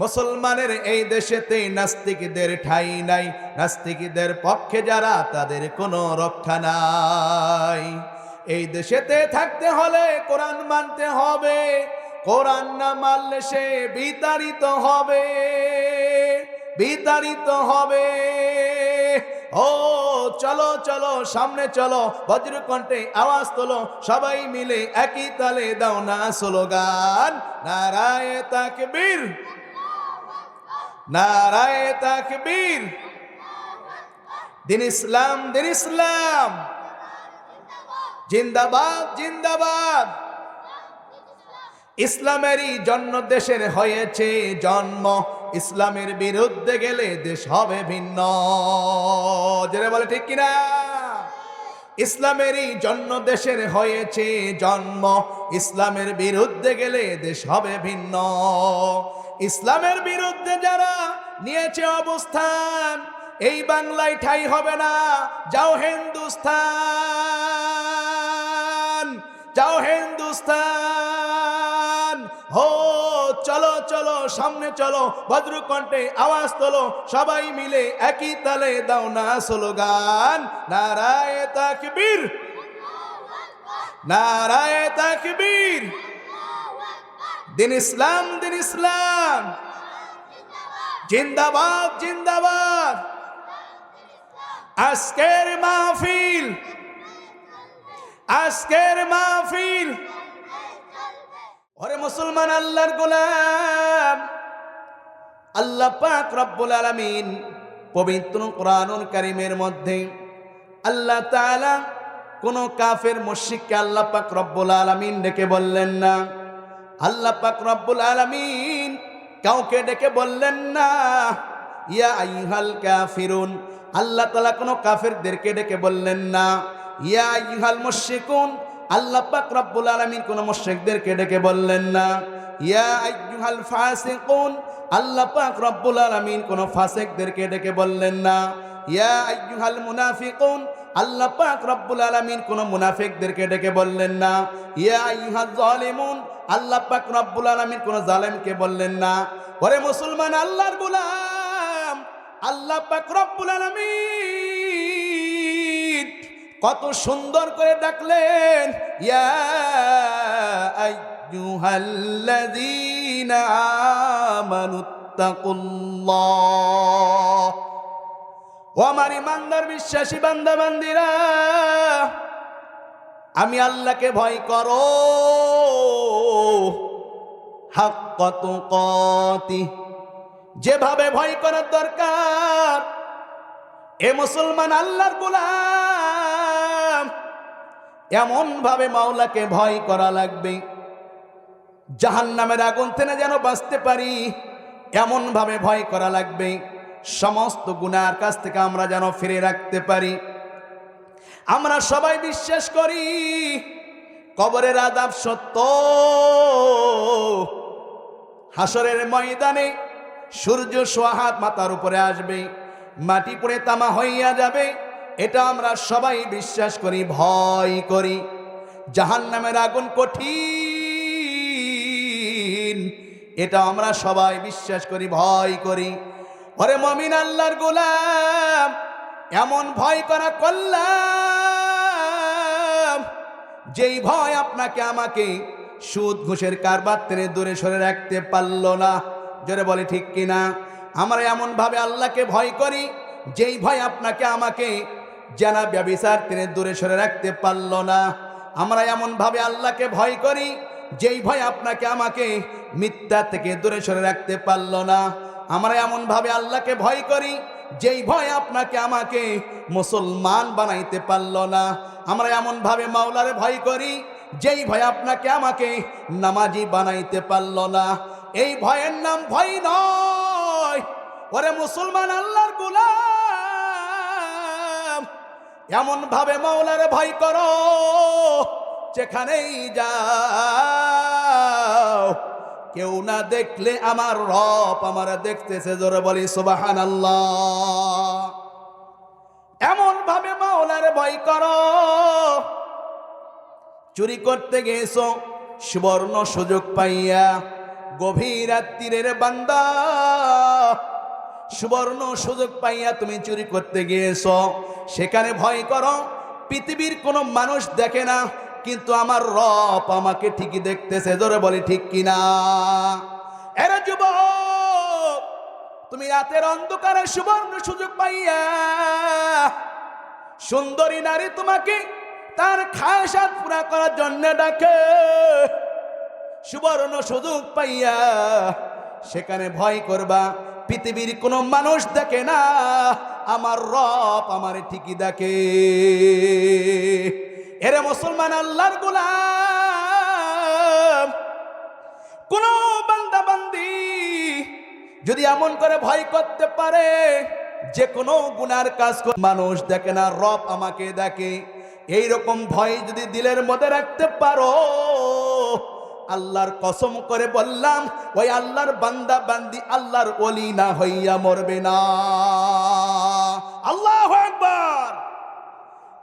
মুসলমানের এই দেশেতে নাস্তিকদের ঠাঁই নাই, নাস্তিকদের পক্ষে যারা তাদের কোনো রক্ষা নাই। এই দেশেতে থাকতে হলে কোরআন মানতে হবে, কোরআন না মানলে সে বিতাড়িত হবে, বিতাড়িত হবে। ও চলো চলো সামনে চলো, বজ্রকণ্ঠে আওয়াজ তোলো, সবাই মিলে একই তালে দাও না স্লোগান, নারায়ে তাকবীর, নারায়ে তাকবীর। দিন ইসলাম, দিন ইসলাম জিন্দাবাদ, জিন্দাবাদ। ইসলামেরই জন্য দেশের হয়েছে জন্ম, ইসলামের বিরুদ্ধে গেলে দেশ হবে ভিন্ন। যারা বলে ঠিক কিনা? ইসলামেরই জন্য দেশের হয়েছে জন্ম, ইসলামের বিরুদ্ধে গেলে দেশ হবে ভিন্ন। ইসলামের বিরুদ্ধে যারা নিয়েছে অবস্থান, এই বাংলায় ঠাঁই হবে না, যাও হিন্দুস্তান, যাও হিন্দুস্তান। হো চলো চলো সামনে চলো, বজ্রকণ্ঠে আওয়াজ তোলো, সবাই মিলে একই তালে দাও না স্লোগান, নারায়ে তাকবীর, নারায়ে তাকবীর। দিন ইসলাম, দিন ইসলাম জিন্দাবাদ, জিন্দাবাদ। আজকের মাহফিল, আজকের মাহফিল। ওরে মুসলমান আল্লাহর গোলাম, আল্লাহ পাক রব্বুল আলামিন পবিত্র কোরআনুল কারীমের মধ্যে আল্লাহ তাআলা কোন কাফের মুশরিককে আল্লাহ পাক রব্বুল আলামিন ডেকে বললেন না। আল্লাহ পাক রব্বুল আলামিন কাউকে ডেকে বললেন না ইয়া আইয়ুহাল কাফিরুন। আল্লাহ তাআলা কোন কাফেরদেরকে ডেকে বললেন না ইয়া আইয়ুহাল মুশরিকুন। আল্লাহ পাক রব্বুল আলামিন কোন মুশরিকদেরকে ডেকে বললেন না ইয়া আইয়ুহাল ফাসিকুন। আল্লাহ পাক রব্বুল আলামিন কোন ফাসিকদেরকে ডেকে বললেন না ইয়া আইয়ুহাল মুনাফিকুন। আল্লাহ পাক রব্বুল আলামিন কোন মুনাফিকদেরকে ডেকে বললেন না ইয়া আইয়ুহাজ জালিমুন। আল্লাহ পাক রব্বুল আলামিন কোন জালেমকে বললেন না। ওরে মুসলমান আল্লাহর গোলাম, আল্লাহ পাক রব্বুল আলামিন কত সুন্দর করে ডাকলেন ইয়া আইয়ুহাল্লাযীনা আমানুত্তাকুল্লাহ। ও আমার ইমানদার বিশ্বাসী বান্দা বান্দিরা, আমি আল্লাহকে ভয় করো, হাক্কা তুকাতিহ, যেভাবে ভয় করার দরকার। এ মুসলমান আল্লাহর গোলাম, এমন ভাবে মাওলাকে ভয় করা লাগবে জাহান্নামের আগুন থেকে যেন বাঁচতে পারি, এমন ভাবে ভয় করা লাগবে সমস্ত গুনার কাছ থেকে আমরা যেন ফিরে রাখতে পারি। আমরা সবাই বিশ্বাস করি কবরের আযাব সত্য, হাসরের ময়দানে সূর্য সোয়া হাত মাথার উপরে আসবে, মাটি পড়ে তামা হইয়া যাবে, এটা আমরা সবাই বিশ্বাস করি, ভয় করি। জাহান্নামের আগুন কঠিন, এটা আমরা সবাই বিশ্বাস করি, ভয় করি। ওরে মুমিন আল্লাহর গোলাম, এমন ভয় করা কল্যাণ যেই ভয় আপনাকে আমাকে সুদ ঘুষের কারবার থেকে দূরে সরে রাখতে পারলো না। জোরে বলে ঠিক কিনা? আমরা এমন ভাবে আল্লাহকে ভয় করি যেই ভয় আপনাকে আমাকে জানা ব্যভিচার থেকে দূরে সরে রাখতে পারলো না। আমরা এমন ভাবে আল্লাহকে ভয় করি যেই ভয় আপনাকে আমাকে মিথ্যা থেকে দূরে সরে রাখতে পারলো না। আমরা এমন ভাবে আল্লাহকে ভয় করি যেই ভয় আপনাকে আমাকে মুসলমান বানাইতে পারলো না। আমরা এমন ভাবে মাওলারে ভয় করি যেই ভয় আপনাকে আমাকে নামাজি বানাইতে পারলো না। এই ভয়ের নাম ভয় নয়। ওরে মুসলমান আল্লাহর গোলাম, এমন ভাবে মাওলারে ভয় করো যেখানেই যাও কেউ না দেখলে আমার রব আমার দেখতেছে। জোরে বলি সুবহানাল্লাহ। এমন ভাবে মাওলারে ভয় করো, চুরি করতে গেছো সুবর্ণ সুযোগ পাইয়া গভীর রাত্রির বান্দা, সুবর্ণ সুযোগ পাইয়া তুমি চুরি করতে গিয়েছো, সেখানে ভয় করো পৃথিবীর কোনো মানুষ দেখে না, কিন্তু আমার রব আমাকে ঠিকই দেখতেছে। জোরে বলি ঠিক কিনা? এরা যুবক, তুমি রাতের অন্ধকারে সুবর্ণ সুযোগ পাইয়া, সুন্দরী নারী তোমাকে তার খায়সাত পুরা করার জন্য ডাকে, সুবর্ণ সুযোগ পাইয়া সেখানে ভয় করবা পৃথিবীর কোনো মানুষ দেখে না, আমার রব আমার ঠিকই দেখে। এরে মুসলমান, আল্লাহর গোলাম, কোন বান্দা বান্দি যদি এমন করে ভয় করতে পারে যে কোনো গুনার কাজ মানুষ দেখে না, রব আমাকে দেখে, এইরকম ভয় যদি দিলের মধ্যে রাখতে পারো, আল্লাহর কসম করে বললাম, ওই আল্লাহর বান্দা বান্দি আল্লাহর ওলি না হইয়া মরবে না। আল্লাহু আকবার।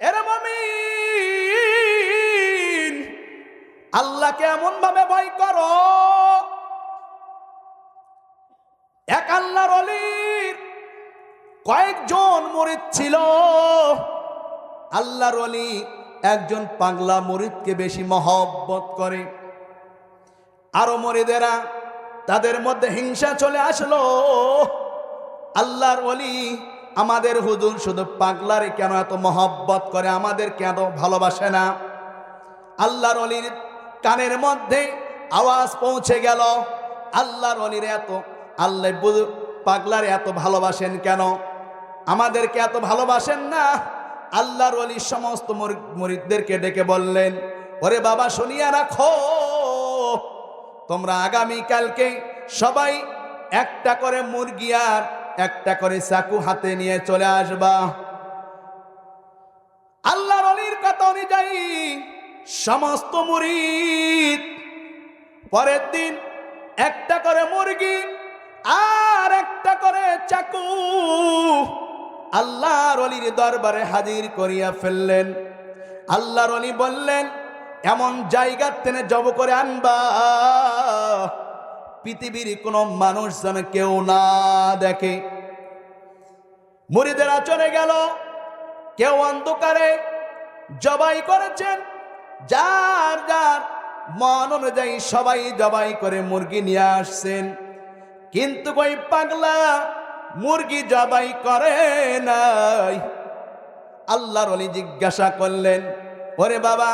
এরে মুমিন, আল্লাহকে এমন ভাবে ভয় করো, এক আল্লাহর ওলির কয়েকজন মুরিদ ছিল। আল্লাহর ওলি একজন পাগলা মুরিদকে বেশি মহব্বত করে। আরো মুরিদেরা, তাদের মধ্যে হিংসা চলে আসলো, আল্লাহর ওলি আমাদের হুজুর শুধু পাগলারে কেন এত মহব্বত করে, আমাদের কেন ভালোবাসে না? আল্লাহর ওলির কানের মধ্যে আওয়াজ পৌঁছে গেল, আল্লাহর ওলির এত, আল্লাহ পাগলারে এত ভালোবাসেন কেন, আমাদেরকে এত ভালোবাসেন না? আল্লাহর ওলি সমস্ত মুরিদদেরকে ডেকে বললেন, ওরে বাবা, শুনিয়া রাখো, তোমরা আগামীকালকে সবাই একটা করে মুরগি আর একটা করে চাকু হাতে নিয়ে চলে আসবা। আল্লাহর ওলির কথা অনুযায়ী সমস্ত মুরিদ পরের দিন একটা করে মুরগি আর একটা করে চাকু আল্লাহর ওলির দরবারে হাজির করিয়া ফেললেন। আল্লাহর ওলি বললেন, এমন জায়গা টেনে জব করে আনবা পৃথিবীর কোনো মানুষ যেন কেউ না দেখে। মুরিদেরা চলে গেল, কেউ অন্ধকারে জবাই করেছেন, যার যার মন অনুযায়ী সবাই জবাই করে মুরগি নিয়ে আসছেন, কিন্তু ওই পাগলা মুরগি জবাই করে নাই। আল্লাহর ওলি জিজ্ঞাসা করলেন, ওরে বাবা,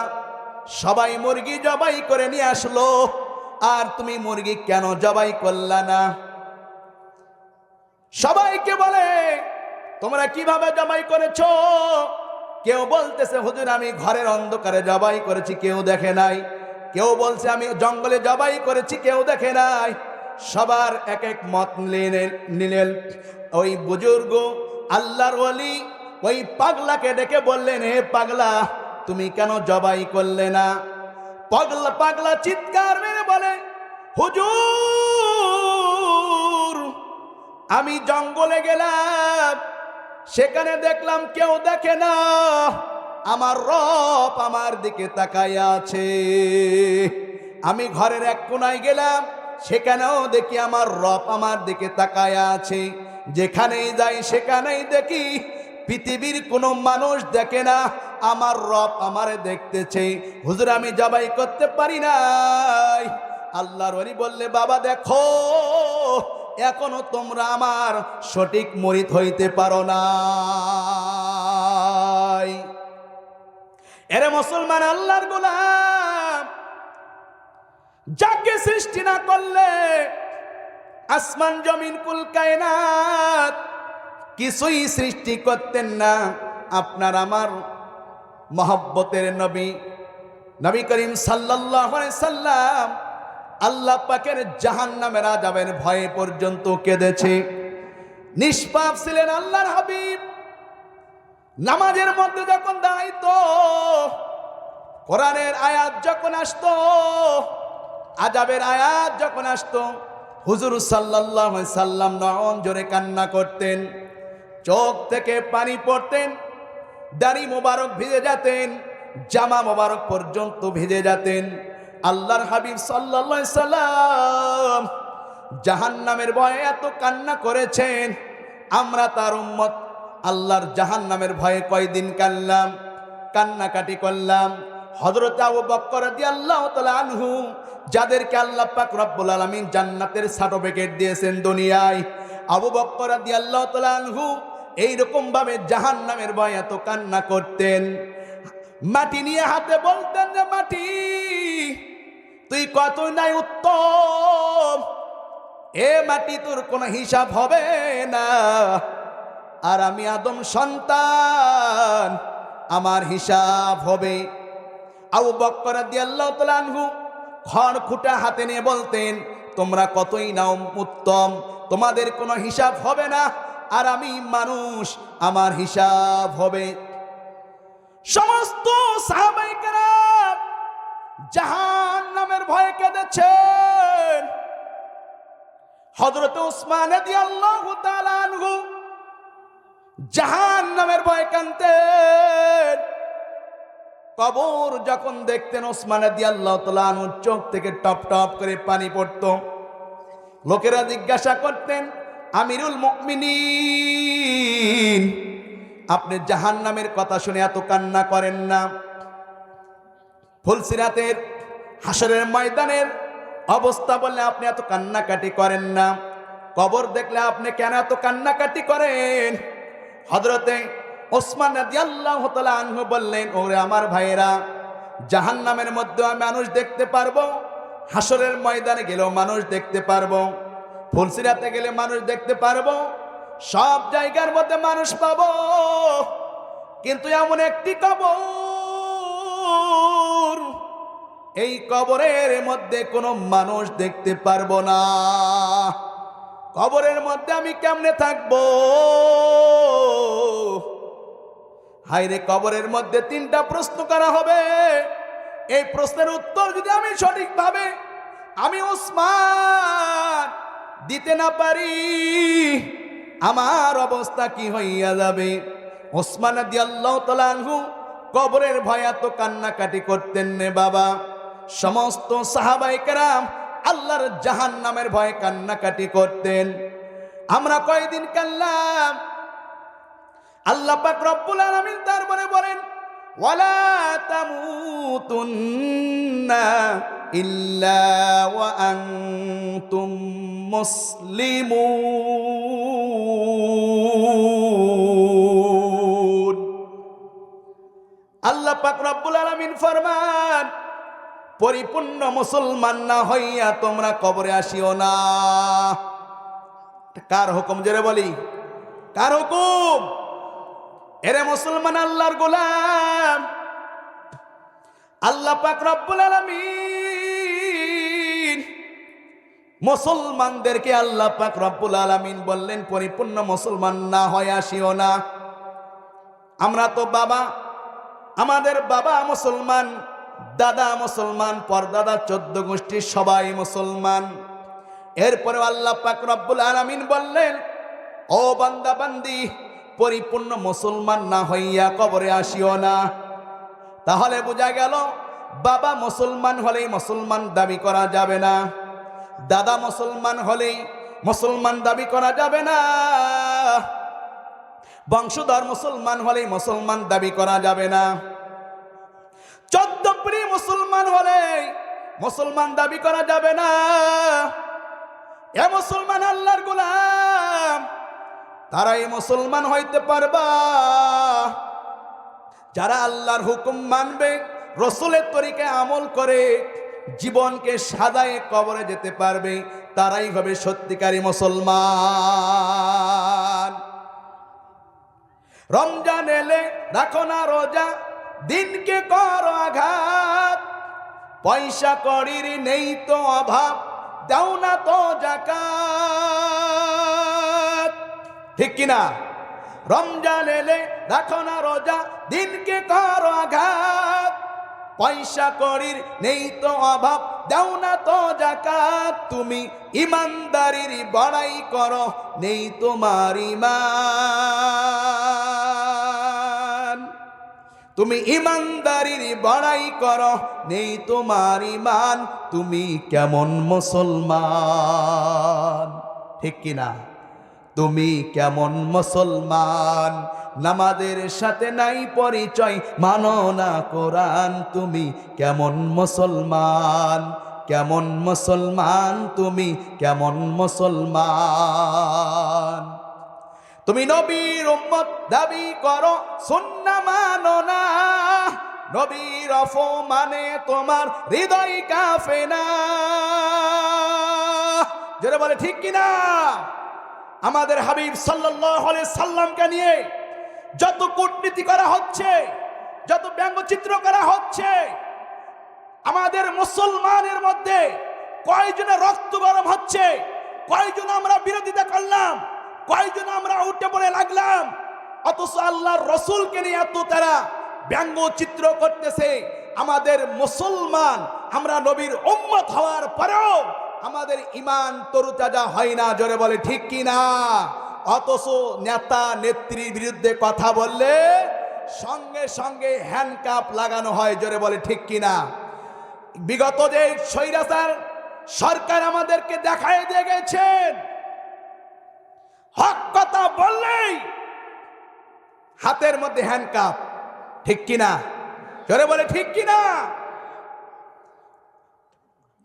সবাই মুরগি জবাই করে নিয়ে আসলো, আর তুমি মুরগি কেন জবাই করলা না? সবাইকে বলে, তোমরা কিভাবে জবাই করেছো? কেউ বলতেছে, হুজুর আমি ঘরের অন্ধকারে জবাই করেছি, কেউ দেখে নাই। কেউ বলছে আমি জঙ্গলে জবাই করেছি, কেউ দেখে নাই। সবার এক এক মত নিলেন। ওই বুজুর্গ আল্লাহর ওলি ওই পাগলাকে ডেকে বললেন, হে পাগলা, তুমি কেন জবাই করলে না? পাগলা চিৎকার মেরে বলে, হুজুর আমি জঙ্গলে গেলাম, সেখানে দেখলাম কেউ দেখে না, আমার রব আমার দিকে তাকাইয়া আছে। আমি ঘরের এক কোনায় গেলাম, সেখানেও দেখি আমার রব আমার দিকে তাকাইয়া আছে। যেখানেই যাই সেখানেই দেখি পৃথিবীর কোনো মানুষ দেখে না, আমার রব আমারে দেখতেছে। হুজুর আমি জবাই করতে পারি নাই। আল্লাহর ওলি বললে, বাবা দেখো, এখনো তোমরা আমার সঠিক মুরিদ হইতে পারো না। এরে মুসলমান, আল্লাহর গোলাম, যাকে সৃষ্টি না করলে আসমান জমিন কুল কায়নাত কিছুই সৃষ্টি করতেন না। আপনার আমার মহব্বতের নবী করিম সাল্লাল্লাহু আলাইহি সাল্লাম আল্লাহ পাকের জাহান্নামের আযাবের ভয়ে পর্যন্ত কেঁদেছে। নিষ্পাপ ছিলেন আল্লাহর হাবিব। নামাজের মধ্যে যখন দাঁড়াইতো, কোরআনের আয়াত যখন আসতো, আযাবের আয়াত যখন আসতো, হুজুর সাল্লাল্লাহু আলাইহি সাল্লাম নয়ন জোরে কান্না করতেন, চোখ থেকে পানি পড়তেন, দাড়ি মোবারক ভিজে যেতেন, জামা মোবারক পর্যন্ত ভিজে যেতেন। আল্লাহর হাবিব সাল্লাল্লাহু আলাইহি সাল্লাম জাহান্নামের ভয়ে এত কান্না করেছেন, আমরা তার উম্মত আল্লাহর জাহান্নামের ভয়ে কয়দিন কাঁদলাম, কান্নাকাটি করলাম। হযরত আবু বকর রাদিয়াল্লাহু তাআলা আনহু, যাদেরকে আল্লাহ পাক রব্বুল আলামিন জান্নাতের সার্টিফিকেট দিয়েছেন দুনিয়ায়, আবু বকর রাদিয়াল্লাহু তাআলা আনহু এইরকম ভাবে জাহান্নামের ভয়ে এত কান্না করতেন। মাটি নিয়ে হাতে বলতেন যে মাটি তুই কতই নাই উত্তম, এ মাটি তোর কোনো হিসাব হবে না, আর আমি আদম সন্তান, আমার হিসাব হবে। আবু বকর রাদিয়াল্লাহু তাআলা আনহু খড় খুঁটা হাতে নিয়ে বলতেন, তোমরা কতই নাও উত্তম, তোমাদের কোনো হিসাব হবে না, আর আমি মানুষ, আমার হিসাব হবে। সমস্ত সাহাবায়ে কেরাম জাহান্নামের ভয়ে কেঁদেছেন। হযরত উসমান রাদিয়াল্লাহু তাআলা আনহু জাহান্নামের ভয়ে কাঁদতেন। কবর যখন দেখতেন উসমান রাদিয়াল্লাহু তাআলা আনহুর চোখ থেকে টপ টপ করে পানি পড়তো। লোকেরা জিজ্ঞাসা করতেন, আমিরুল মুমিনিন, আপনি জাহান্নামের কথা শুনে এত কান্না করেন না? ফুলসিরাতের হাসরের ময়দানের অবস্থা বললে আপনি এত কান্নাকাটি করেন না, কবর দেখলে আপনি কেন এত কান্নাকাটি করেন? হযরতে ওসমান রাদিয়াল্লাহু তাআলা আনহু বললেন, ওরে আমার ভাইয়েরা, জাহান্নামের মধ্যে আমি মানুষ দেখতে পারবো, হাসরের ময়দানে গেলেও মানুষ দেখতে পারবো, ফুলসিরাতে গেলে মানুষ দেখতে পারবো, সব জায়গার মধ্যে মানুষ পাবো, কিন্তু এমন একটি কবর, এই কবরের মধ্যে কোনো মানুষ দেখতে পারবো না। কবরের মধ্যে আমি কেমনে থাকবো? হায়রে, কবরের মধ্যে 3টা প্রশ্ন করা হবে। এই প্রশ্নের উত্তর যদি আমি সঠিকভাবে আমি উসমান দিতে না পারি, আমার অবস্থা কি হইয়া যাবে? উসমান রাদিয়াল্লাহু তাআলা আনহু কবরের ভয়ে এত কান্নাকাটি করতেন নে বাবা। সমস্ত সাহাবায়ে কেরাম আল্লাহর জাহান্নামের ভয়ে কান্নাকাটি করতেন। আমরা কয়দিন কাঁদলাম? আল্লাহ পাক রব্বুল আলামিন তারপরে বলেন, ওয়ালা তামুতুন্না ইল্লা ওয়া আনতুম মুসলিমুন। আল্লাহ পাক রব্বুল আলামিন ফরমান, পরিপূর্ণ মুসলমান না হইয়া তোমরা কবরে আসিও না। কার হুকুম জোরে বলি? কার হুকুম? এরে মুসলমান, আল্লাহর গোলাম। আল্লাহ পাক রব্বুল আলামিন মুসলমানদেরকে আল্লাহ পাক রব্বুল আলামিন বললেন, পরিপূর্ণ মুসলমান না হয়ে আসিও না। আমরা তো বাবা, আমাদের বাবা মুসলমান, দাদা মুসলমান, পরদাদা 14 গোষ্ঠী সবাই মুসলমান। এরপরে আল্লাহ পাক রব্বুল আলামিন বললেন, ও বান্দা বান্দি, পরিপূর্ণ মুসলমান না হইয়া কবরে আসিও না। তাহলে বোঝা গেল, বাবা মুসলমান হলেই মুসলমান দাবি করা যাবে না, দাদা মুসলমান হলেই মুসলমান দাবি করা যাবে না, বংশধর মুসলমান হলেই মুসলমান দাবি করা যাবে না, 14 পীর মুসলমান হলেই মুসলমান দাবি করা যাবে না। এ মুসলমান আল্লাহর গোলাম, তারাই মুসলমান হইতে পারবা যারা আল্লাহর হুকুম মানবে, রসুলের তরিকায় আমল করে জীবনকে সাজায়ে কবরে যেতে পারবে, তারাই হবে সত্যিকারী মুসলমান। রমজান এলে রাখো না রোজা, দিনকে করো আঘাত, পয়সা কড়ির নেই তো অভাব, দাও না তো যাকাত। ঠিক কিনা? রমজান এলে রাখো না রোজা, দিনকে করো আঘাত, পয়সা কড়ির নেই তো অভাব, দাও না তো যাকাত। তুমি ইমানদারির বড়াই করো, নেই তোমার ঈমান। তুমি ইমানদারির বড়াই করো, নেই তোমার ইমান, তুমি কেমন মুসলমান? ঠিক কিনা? তুমি কেমন মুসলমান? নামাজের সাথে নাই পরিচয়, মানো না কোরআন, তুমি কেমন মুসলমান? কেমন মুসলমান? তুমি কেমন মুসলমান? তুমি নবীর উম্মত দাবি করো, সুন্নাহ মানো না, নবীর অপমানে তোমার হৃদয় কাঁপে না। যারা বলে ঠিক কিনা? আমাদের হাবিব সাল্লাল্লাহু আলাইহি সাল্লামকে নিয়ে যত কূটনীতি করা হচ্ছে, যত ব্যঙ্গচিত্র করা হচ্ছে, আমাদের মুসলমানের মধ্যে কয়জনের রক্ত গরম হচ্ছে, কয়জন আমরা বিরোধিতা করলাম, কয়জন আমরা উঠে পড়ে লাগলাম, অথচ আল্লাহর রসুলকে নিয়ে এত তারা ব্যঙ্গচিত্র করতেছে। আমাদের মুসলমান, আমরা নবীর উম্মত হওয়ার পরেও আমাদের ইমান তরুতাজা হয় না। জোরে বলে ঠিক কিনা? অথচ নেতা নেত্রীর বিরুদ্ধে কথা বললে সঙ্গে সঙ্গে হ্যান্ডকাপ লাগানো হয়। জোরে বলে ঠিক কিনা? বিগত যে স্বৈরাচার সরকার আমাদেরকে দেখায় দিয়ে গেছেন, হক কথা বললেই হাতের মধ্যে হ্যান্ডকাপ। ঠিক কিনা? জোরে বলে ঠিক কিনা?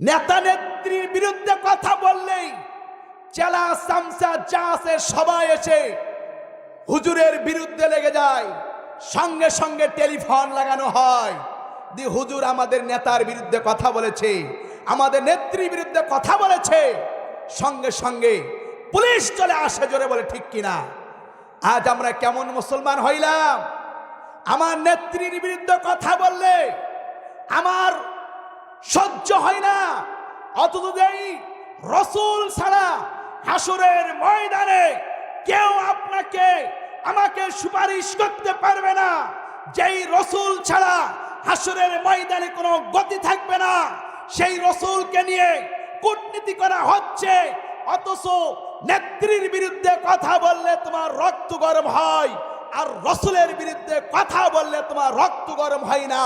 নেতা নেত্রীর বিরুদ্ধে কথা বললেই চেলা চামচা যা আছে সবাই এসে হুজুরের বিরুদ্ধে লেগে যায়, সঙ্গে সঙ্গে টেলিফোন লাগানো হয়, দি হুজুর আমাদের নেতার বিরুদ্ধে কথা বলেছে, আমাদের নেত্রীর বিরুদ্ধে কথা বলেছে, সঙ্গে সঙ্গে পুলিশ চলে আসে। জোরে বলে ঠিক কিনা? আজ আমরা কেমন মুসলমান হইলাম? আমার নেত্রীর বিরুদ্ধে কথা বললে আমার সহ্য হয় না, অথচ এই রসুল ছাড়া হাসরের ময়দানে কেউ আপনাকে আমাকে সুপারিশ করতে পারবে না। যেই রসুল ছাড়া হাসরের ময়দানে কোনো গতি থাকবে না, সেই রসুলকে নিয়ে কূটনীতি করা হচ্ছে, অথচ নেত্রীর বিরুদ্ধে কথা বললে তোমার রক্ত গরম হয়, আর রসুলের বিরুদ্ধে কথা বললে তোমার রক্ত গরম হয় না।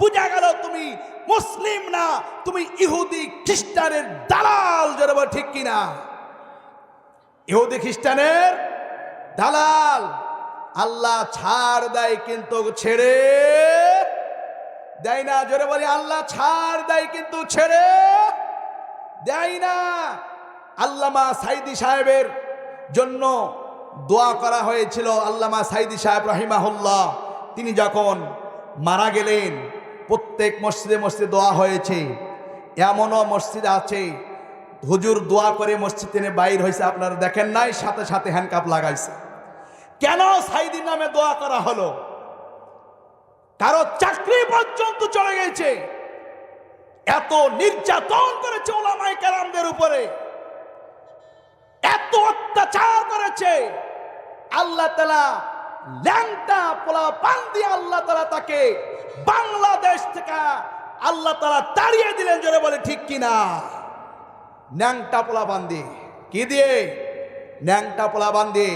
বুঝা গেল তুমি মুসলিম না, তুমি ইহুদি খ্রিস্টানের দালাল। জোরে বল ঠিক কিনা? ইহুদি খ্রিস্টানের দালাল। আল্লাহ ছাড় দেয় কিন্তু ছেড়ে দেয় না। জোরে বলি আল্লাহ ছাড় দেয় কিন্তু ছেড়ে দেয় না। আল্লামা সাইদি সাহেবের জন্য দোয়া করা হয়েছিল। আল্লামা সাইদি সাহেব রাহিমাহুল্লাহ তিনি যখন মারা গেলেন, প্রত্যেক মসজিদে মসজিদে দোয়া হয়েছে। এমনও মসজিদ আছে হুজুর দোয়া করে মসজিদ থেকে বাইর হয়েছে, আপনারা দেখেন নাই, সাথে সাথে হ্যান্ডকাপ লাগাইছে। কেন সাইদির নামে দোয়া করা হলো? কারো চাকরি পর্যন্ত চলে গেছে। এত নির্যাতন করেছে ওলামায়ে কেরামদের উপরে, এত অত্যাচার করেছে। আল্লাহ তাআলা ল্যাংটা পোলা পান দিয়ে আল্লাহ তাআলা তাকে বাংলাদেশ থেকে আল্লাহ তাআলা তাড়িয়ে দিলেন। জোরে বলে ঠিক কিনা? ন্যাংটা পোলা বান্ধি কি দিয়ে? ন্যাংটা পোলা বান্ধি।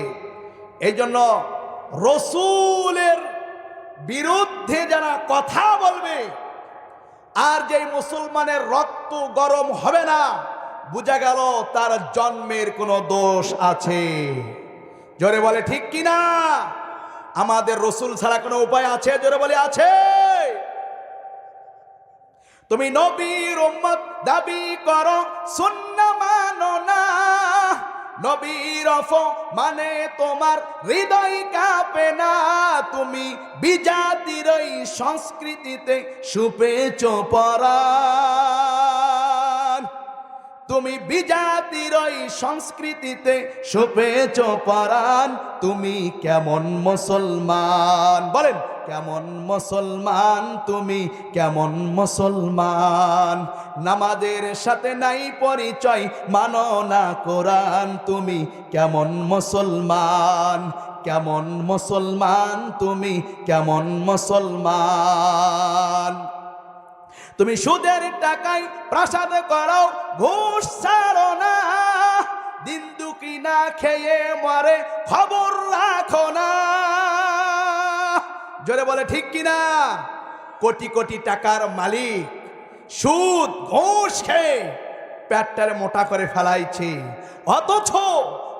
এই জন্য রসুলের বিরুদ্ধে যারা কথা বলবে, আর যে মুসলমানের রক্ত গরম হবে না, বুঝা গেল তার জন্মের কোনো দোষ আছে। জোরে বলে ঠিক কিনা? আমাদের রসুল ছাড়া কোনো উপায় আছে? জোরে বলে আছে। তুমি নবীর উম্মত দাবি করো, সুন্নাহ মানো না, নবীর অপমানে তোমার হৃদয় কাঁপে না। তুমি বিজাতির ওই সংস্কৃতিতে সুপেছ পরাণ, তুমি বিজাতির ওই সংস্কৃতিতে সুপেছ পরাণ। তুমি কেমন মুসলমান? বলেন কেমন মুসলমান? তুমি কেমন মুসলমান? নামাজের সাথে নাই পরিচয়, মানো না কোরআন। তুমি কেমন মুসলমান? কেমন মুসলমান? তুমি কেমন মুসলমান? তুমি সুদের টাকায় প্রাসাদ করো, ঘুষ ছাড়ো না, দিন দুঃখী না খেয়ে মরে খবর রাখো না। জোরে বলে ঠিক কিনা? কোটি কোটি টাকার মালিক সুদ ঘুষ খেয়ে পেটটারে মোটা করে ফেলাইছে, অথচ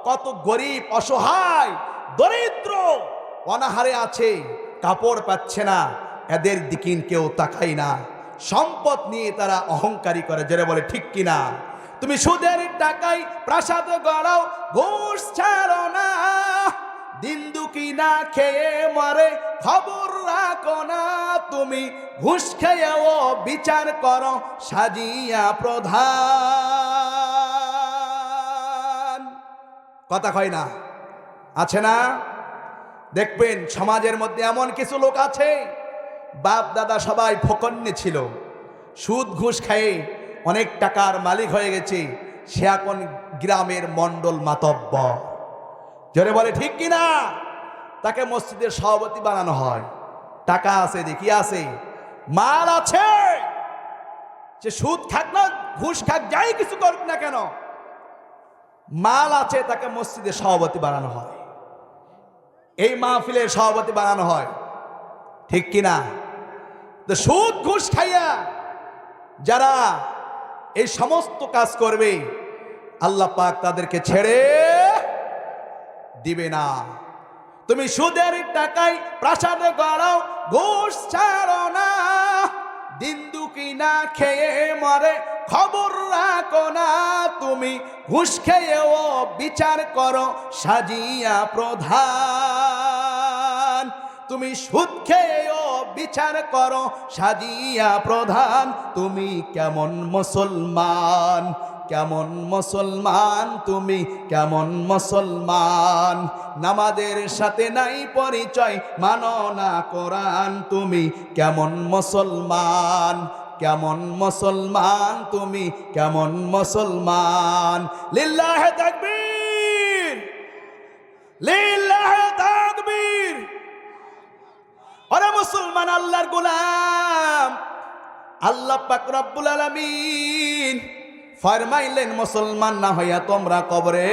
কত গরিব অসহায় দরিদ্র অনাহারে আছে, কাপড় পাচ্ছে না, এদের দিকে কেউ তাকায় না। সম্পদ নিয়ে তারা অহংকারী করে, জোরে বলে ঠিক কিনা? তুমি সুদের টাকায় প্রাসাদ গড়াও, ঘুষ ছাড়ো না, দিন দুঃখী না খেয়ে মরে খবর রাখো না, তুমি ঘুষ খেয়েও বিচার করো সাজিয়া প্রধান। কথা কয় না? আছে না? দেখবেন সমাজের মধ্যে এমন কিছু লোক আছে, বাপ দাদা সবাই ফকন্নে ছিল, সুদ ঘুষ খেয়ে অনেক টাকার মালিক হয়ে গেছে, সে এখন গ্রামের মণ্ডল মাতব্বর, জোরে বলে ঠিক কিনা? তাকে মসজিদের সভাপতি বানানো হয়, টাকা আছে, দেখি আছে, মাল আছে, সে সুদ খাক না ঘুষ খাক যাই কিছু করুক না কেন, মাল আছে, তাকে মসজিদের সভাপতি বানানো হয়, এই মাহফিলের সভাপতি বানানো হয়, ঠিক কিনা? তো সুদ ঘুষ খাইয়া যারা এই সমস্ত কাজ করবে, আল্লাহ পাক তাদেরকে ছেড়ে দিবে না। তুমি সুদের টাকায় প্রাসাদ গড়াও, ঘুষ ছাড়ো না, দিন দুঃখী না খেয়ে মরে খবর রাখো না, তুমি ঘুষ খেয়েও বিচার করো সাজিয়া প্রধান, তুমি সুদ খেয়েও বিচার করো সাজিয়া প্রধান। তুমি কেমন মুসলমান, কেমন মুসলমান, তুমি কেমন মুসলমান, নামাজের সাথে নাই পরিচয়, মানো না কোরআন, তুমি কেমন মুসলমান, কেমন মুসলমান, তুমি কেমন মুসলমান। লিল্লাহে তাকবীর, লিল্লাহে তাকবীর। ওরে মুসলমান, আল্লাহর গোলাম, আল্লাহ পাক রব্বুল আলামিন ফরমাইলেন, মুসলমান না হইয়া তোমরা কবরে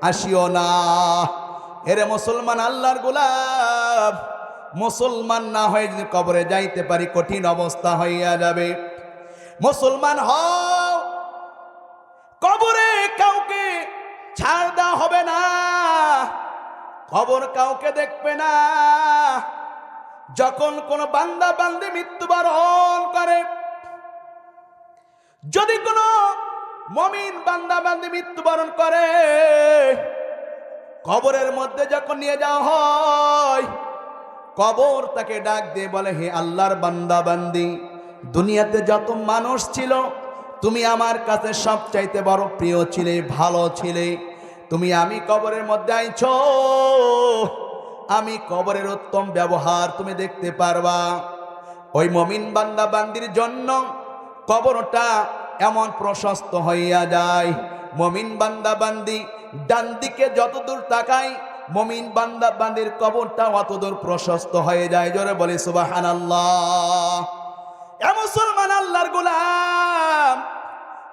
আসিও না। এরে মুসলমান, আল্লাহর গোলাম, মুসলমান না হয়ে যদি কবরে যাইতে পারি, কঠিন অবস্থা হইয়া যাবে। মুসলমান হও, কবরে কাউকে ছাড় দেওয়া হবে না, কবর কাউকে দেখবে না। যখন কোন বান্দা বান্দি মৃত্যুবরণ করে, যদি কোন মুমিন বান্দা বান্দি মৃত্যুবরণ করে, কবরের মধ্যে যখন নিয়ে যাওয়া হয়, কবর তাকে ডাক দিয়ে বলে, হে আল্লাহর বান্দা বান্দি, দুনিয়াতে যত মানুষ ছিল, তুমি আমার কাছে সবচাইতে বড় প্রিয় ছিলে, ভালো ছিলে, তুমি আমি কবরের মধ্যে আইছো, আমি কবরের উত্তম ব্যবহার তুমি দেখতে পারবা। ওই মুমিন বান্দা বান্দির জন্য কবরটা এমন প্রশস্ত হইয়া যায়, মুমিন বান্দা বান্দি ডান দিকে যতদূর তাকায়, মুমিন বান্দা বান্দির কবরটা অতদূর প্রশস্ত হয়ে যায়। জোরে বলি সুবহানাল্লাহ। এ মুসলমান, আল্লাহর গোলাম,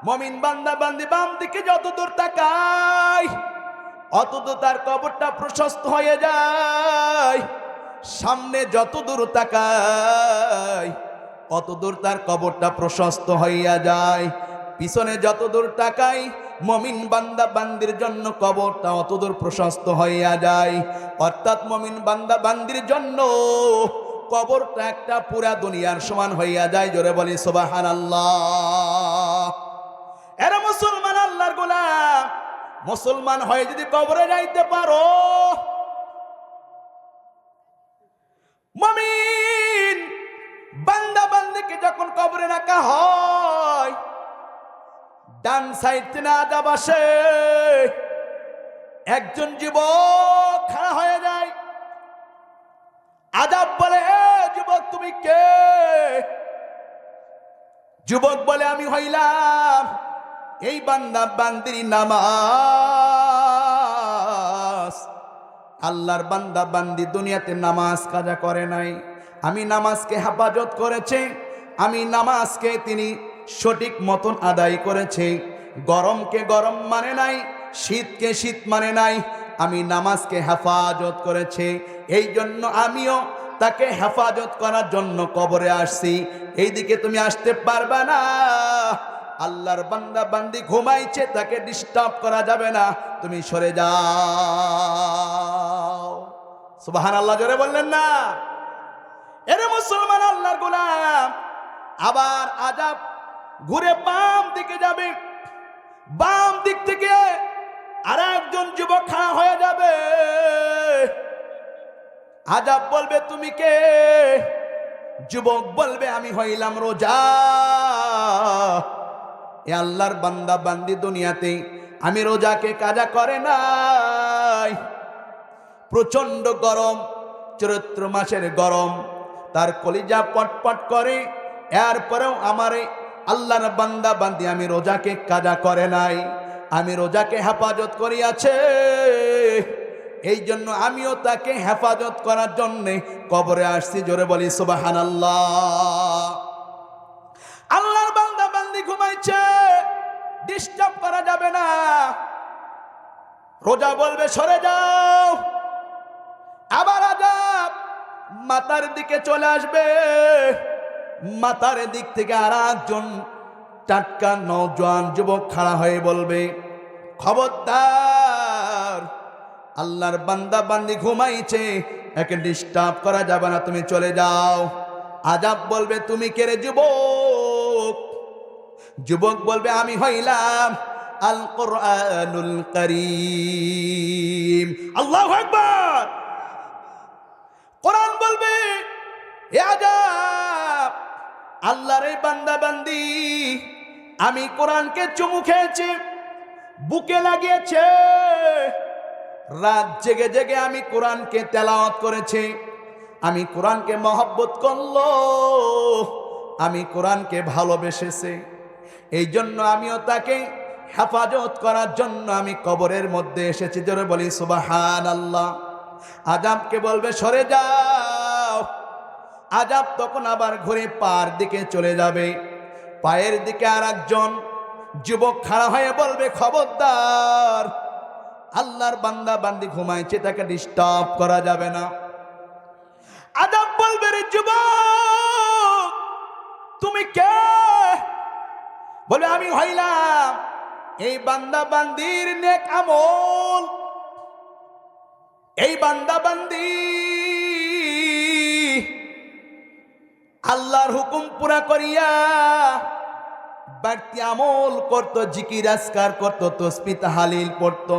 মুমিন বান্দা বান্দি বাম দিকে যতদূর তাকায়, অতদূর তার কবরটা প্রশস্ত হয়ে যায়। সামনে যতদূর তাকায়, অতদূর তার কবরটা প্রশস্ত হইয়া যায়। পিছনে যতদূর তাকাই, মুমিন বান্দা বান্দির জন্য কবরটা অতদূর প্রশস্ত হইয়া যায়। অর্থাৎ মুমিন বান্দা বান্দির জন্য কবরটা একটা পুরা দুনিয়ার সমান হইয়া যায়। জোরে বলি সুবহানাল্লাহ। এরা মুসলমান, আল্লাহর গোলাম, মুসলমান হয়ে যদি কবরে যাইতে পারো, মুমিন বান্দা বান্দিকে যখন কবরে রাখা হয়, ডান সাইড থেকে আযাব আসে, একজন যুবক খাড়া হয়ে যায়, আযাব বলে, এ যুবক তুমি কে? যুবক বলে, আমি হইলাম এই বান্দা বান্দির নামাজ। আল্লাহর বান্দা বান্দি দুনিয়াতে নামাজ কাজা করে নাই, আমি নামাজকে হেফাজত করেছে, আমি নামাজকে তিনি সঠিক মতন আদায় করেছে, গরমকে গরম মানে নাই, শীতকে শীত মানে নাই, আমি নামাজকে হেফাজত করেছে। এই জন্য আমিও তাকে হেফাজত করার জন্য কবরে আসছি, এইদিকে তুমি আসতে পারবে না। আল্লাহর বান্দা বান্দি ঘুমাইছে, তাকে ডিস্টার্ব করা যাবে না, তুমি সরে যাও। সুবহানাল্লাহ জোরে বললেন না? এরে মুসলমান, আল্লাহর গোলাম, আবার আযাব ঘুরে বাম দিকে যাবে। বাম দিক থেকে আর একজন যুবক খাড়া হয়ে যাবে। আযাব বলবে, তুমি কে? যুবক বলবে, আমি হইলাম রোজা। এ আল্লাহর বান্দা বান্দি দুনিয়াতে আমি রোজাকে কাজা করে নাই। প্রচন্ড গরম, চৈত্র মাসের গরম, তার কলিজা পটপট করে। এরপরেও আমারে আল্লাহর বান্দা বান্দি আমি রোজাকে কাজা করে নাই, আমি রোজাকে হেফাজত করিয়াছে। এই জন্য আমিও তাকে হেফাজত করার জন্য কবরে আসছি। জোরে বলি সুবহানাল্লাহ। আল্লাহর বান্দা বান্দি ঘুমাইছে, ডিস্টার্ব করা যাবে না। রোজা বলবে, সরে যাও। আবার আযাব মাথার দিকে চলে আসবে। মাথার দিক থেকে আর একজন টাটকা নওজোয়ান যুবক খাড়া হয়ে বলবে, খবরদার, আল্লাহর বান্দা বান্দি ঘুমাইছে, একে ডিস্টার্ব করা যাবে না, তুমি চলে যাও। আযাব বলবে, তুমি কে রে যুবক? যুবক বলবে, আমি হইলাম আল কোরআনুল কারীম। আল্লাহু আকবার। কোরআন বলবে, এ আযাব, আল্লাহর এই বান্দা বান্দি আমি কোরআনকে চুমু খেয়েছি, বুকে লাগিয়েছে, রাত জেগে জেগে আমি কোরআনকে তেলাওয়াত করেছি, আমি কোরআনকে মহব্বত করলো, আমি কোরআনকে ভালোবেসেছে। এই জন্য আমিও তাকে হেফাজত করার জন্য আমি কবরের মধ্যে এসেছি। জোরে বলি সুবহানাল্লাহ। আযাবকে বলবে, সরে যাও। আযাব তখন আবার ঘুরে পার দিকে চলে যাবে। পায়ের দিকে আর একজন যুবক খাড়া হয়ে বলবে, খবরদার, আল্লাহর বান্দা বান্দি ঘুমাইছে, তাকে ডিস্টার্ব করা যাবে না। আযাব বলবে, রে যুবক, তুমি কে? বলে, আমি হইলাম এই বান্দা বান্দির নেক আমল। এই বান্দা বান্দি আল্লাহর হুকুম পুরা করিয়া বাড়তি আমল করত, জিকির আজকার করত, তাসবিহ তাহলিল পড়ত,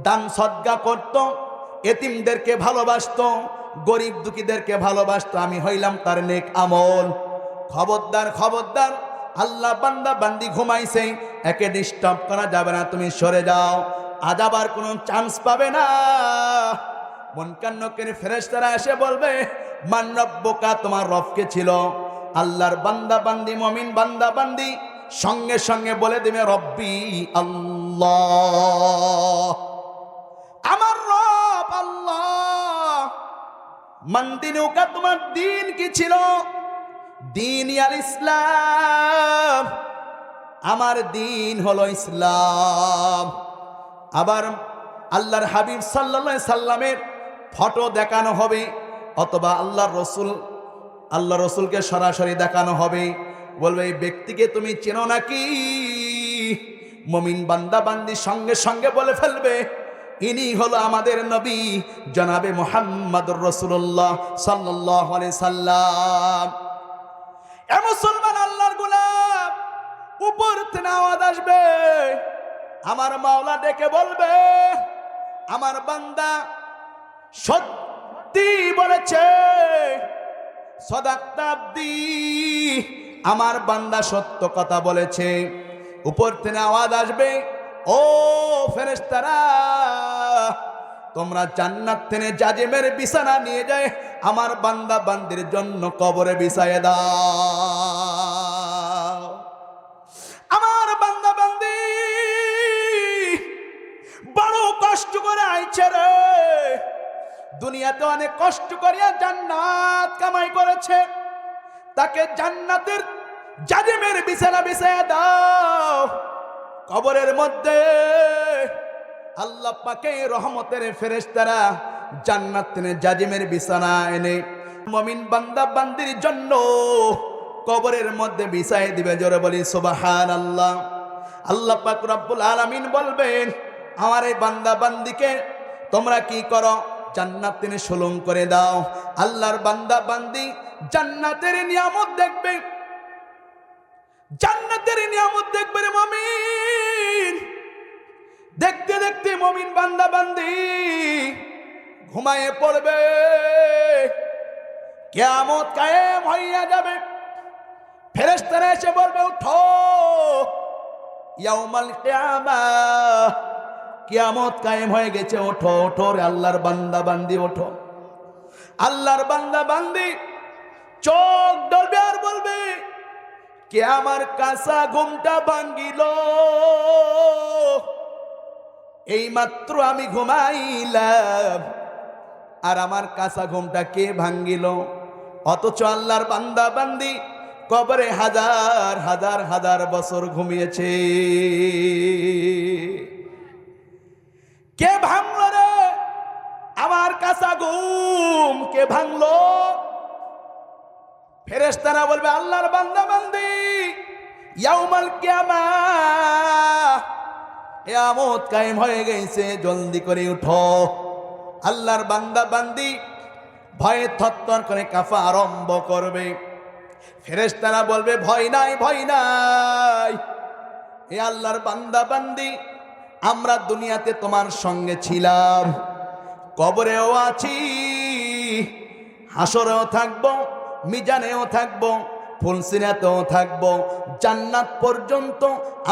দান সদকা করত, এতিমদেরকে ভালোবাসতো, গরিব দুঃখীদেরকে ভালোবাসতো। আমি হইলাম তার নেক আমল। খবরদার, খবরদার, আল্লাহ বান্দা বান্দি ঘুমাইছে, একে ডিস্টার্ব করা যাবে না, তুমি সরে যাও। আযাব আর কোনো চান্স পাবে না। মুনকার নকির ফেরেশতারা এসে বলবে, মান রব্বুকা, তোমার রবকে ছিল। আল্লাহর বান্দা বান্দি, মুমিন বান্দা বান্দি সঙ্গে সঙ্গে বলে দেবে, রব্বি আল্লাহ, আমার রব আল্লাহ। মান দিনুকা, তোমার দিন কি ছিল? দিন আল ইসলাম, আমার দিন হলো ইসলাম। আবার আল্লাহর হাবিব সাল্লাল্লাহু আলাইহি সাল্লামের ফটো দেখানো হবে, অথবা আল্লাহ রসুলকে সরাসরি দেখানো হবে। বলবে, এই ব্যক্তিকে তুমি চেনো নাকি? মুমিন বান্দা বান্দি সঙ্গে সঙ্গে বলে ফেলবে, ইনি হলো আমাদের নবী জনাবে মুহাম্মদুর রাসূলুল্লাহ সাল্লাল্লাহু আলাইহি সাল্লাম। এ মুসলমান, আল্লাহর গোলাম, উপর থেকে আওয়াজ আসবে, আমার মাওলা ডেকে বলবে, আমার বান্দা সত্যি বলেছে, সাদাক্তা আবদি, আমার বান্দা সত্য কথা বলেছে। উপর থেকে আওয়াজ আসবে, ও ফেরেশতারা, তোমরা জান্নাত থেকে জাজিমের বিছানা নিয়ে যায় আমার বান্দা বান্দির জন্য কবরে বিছায়ে দাও। আমার বান্দা বান্দি বড় কষ্ট করে আইছে রে, দুনিয়াতে অনেক কষ্ট করিয়া জান্নাত কামাই করেছে, তাকে জান্নাতের জাজিমের বিছানা বিছায়া দাও। কবরের মধ্যে আল্লাহ পাকে রহমতের ফেরেশতারা জান্নাত থেকে জাজিমের বিছানা এনে মুমিন বান্দা বান্দির জন্য কবরের মধ্যে বিছায় দিবে। জোরে বলি সুবহানাল্লাহ। আল্লাহ পাক রব্বুল আলামিন বলবেন, আমার এই বান্দা বান্দিকে তোমরা কি করো? জান্নাত তিনি সুলং করে দাও। আল্লাহর বান্দা বান্দি জান্নাতের নিয়ামত দেখবে, জান্নাতের নিয়ামত দেখবে রে মুমিন। দেখতে দেখতে মুমিন বান্দা বান্দি ঘুমায়ে পড়বে, কিয়ামত কায়েম হইয়া যাবে। ফেরেশতারা এসে বলবে, উঠো, ইয়াউমাল কিয়ামাহ, কিয়ামত কায়েম হয়ে গেছে, ওঠো ওঠো রে আল্লাহর বান্দা বান্দি ওঠো। আল্লাহর বান্দা বান্দি চোখ ডলবে আর বলবে, কে আমার কাঁচা ঘুমটা ভাঙ্গিল, এই মাত্র আমি ঘুমাইলাম, আর আমার কাঁচা ঘুমটা কে ভাঙ্গিল? অথচ আল্লাহর বান্দা বান্দি কবরে হাজার হাজার হাজার বছর ঘুমিয়েছে। কে ভাঙলো রে আমার কাঁচা ঘুম? কে ভাঙলো? ফেরেশতারা বলবে, আল্লাহর বান্দা বান্দি, ইয়াউমাল কিয়ামাহ, কিয়ামত কায়েম হয়ে গেছে, জলদি করে উঠো। আল্লাহর বান্দা বান্দি ভয়ে থরথর করে কাঁপা আরম্ভ করবে। ফেরেশতারা বলবে, ভয় নাই ভয় নাই, এ আল্লাহর বান্দা বান্দি, আমরা দুনিয়াতে তোমার সঙ্গে ছিলাম, কবরেও আছি, হাসরেও থাকবো, মিজানেও থাকবো, ফুলসিরাতেও থাকবো, জান্নাত পর্যন্ত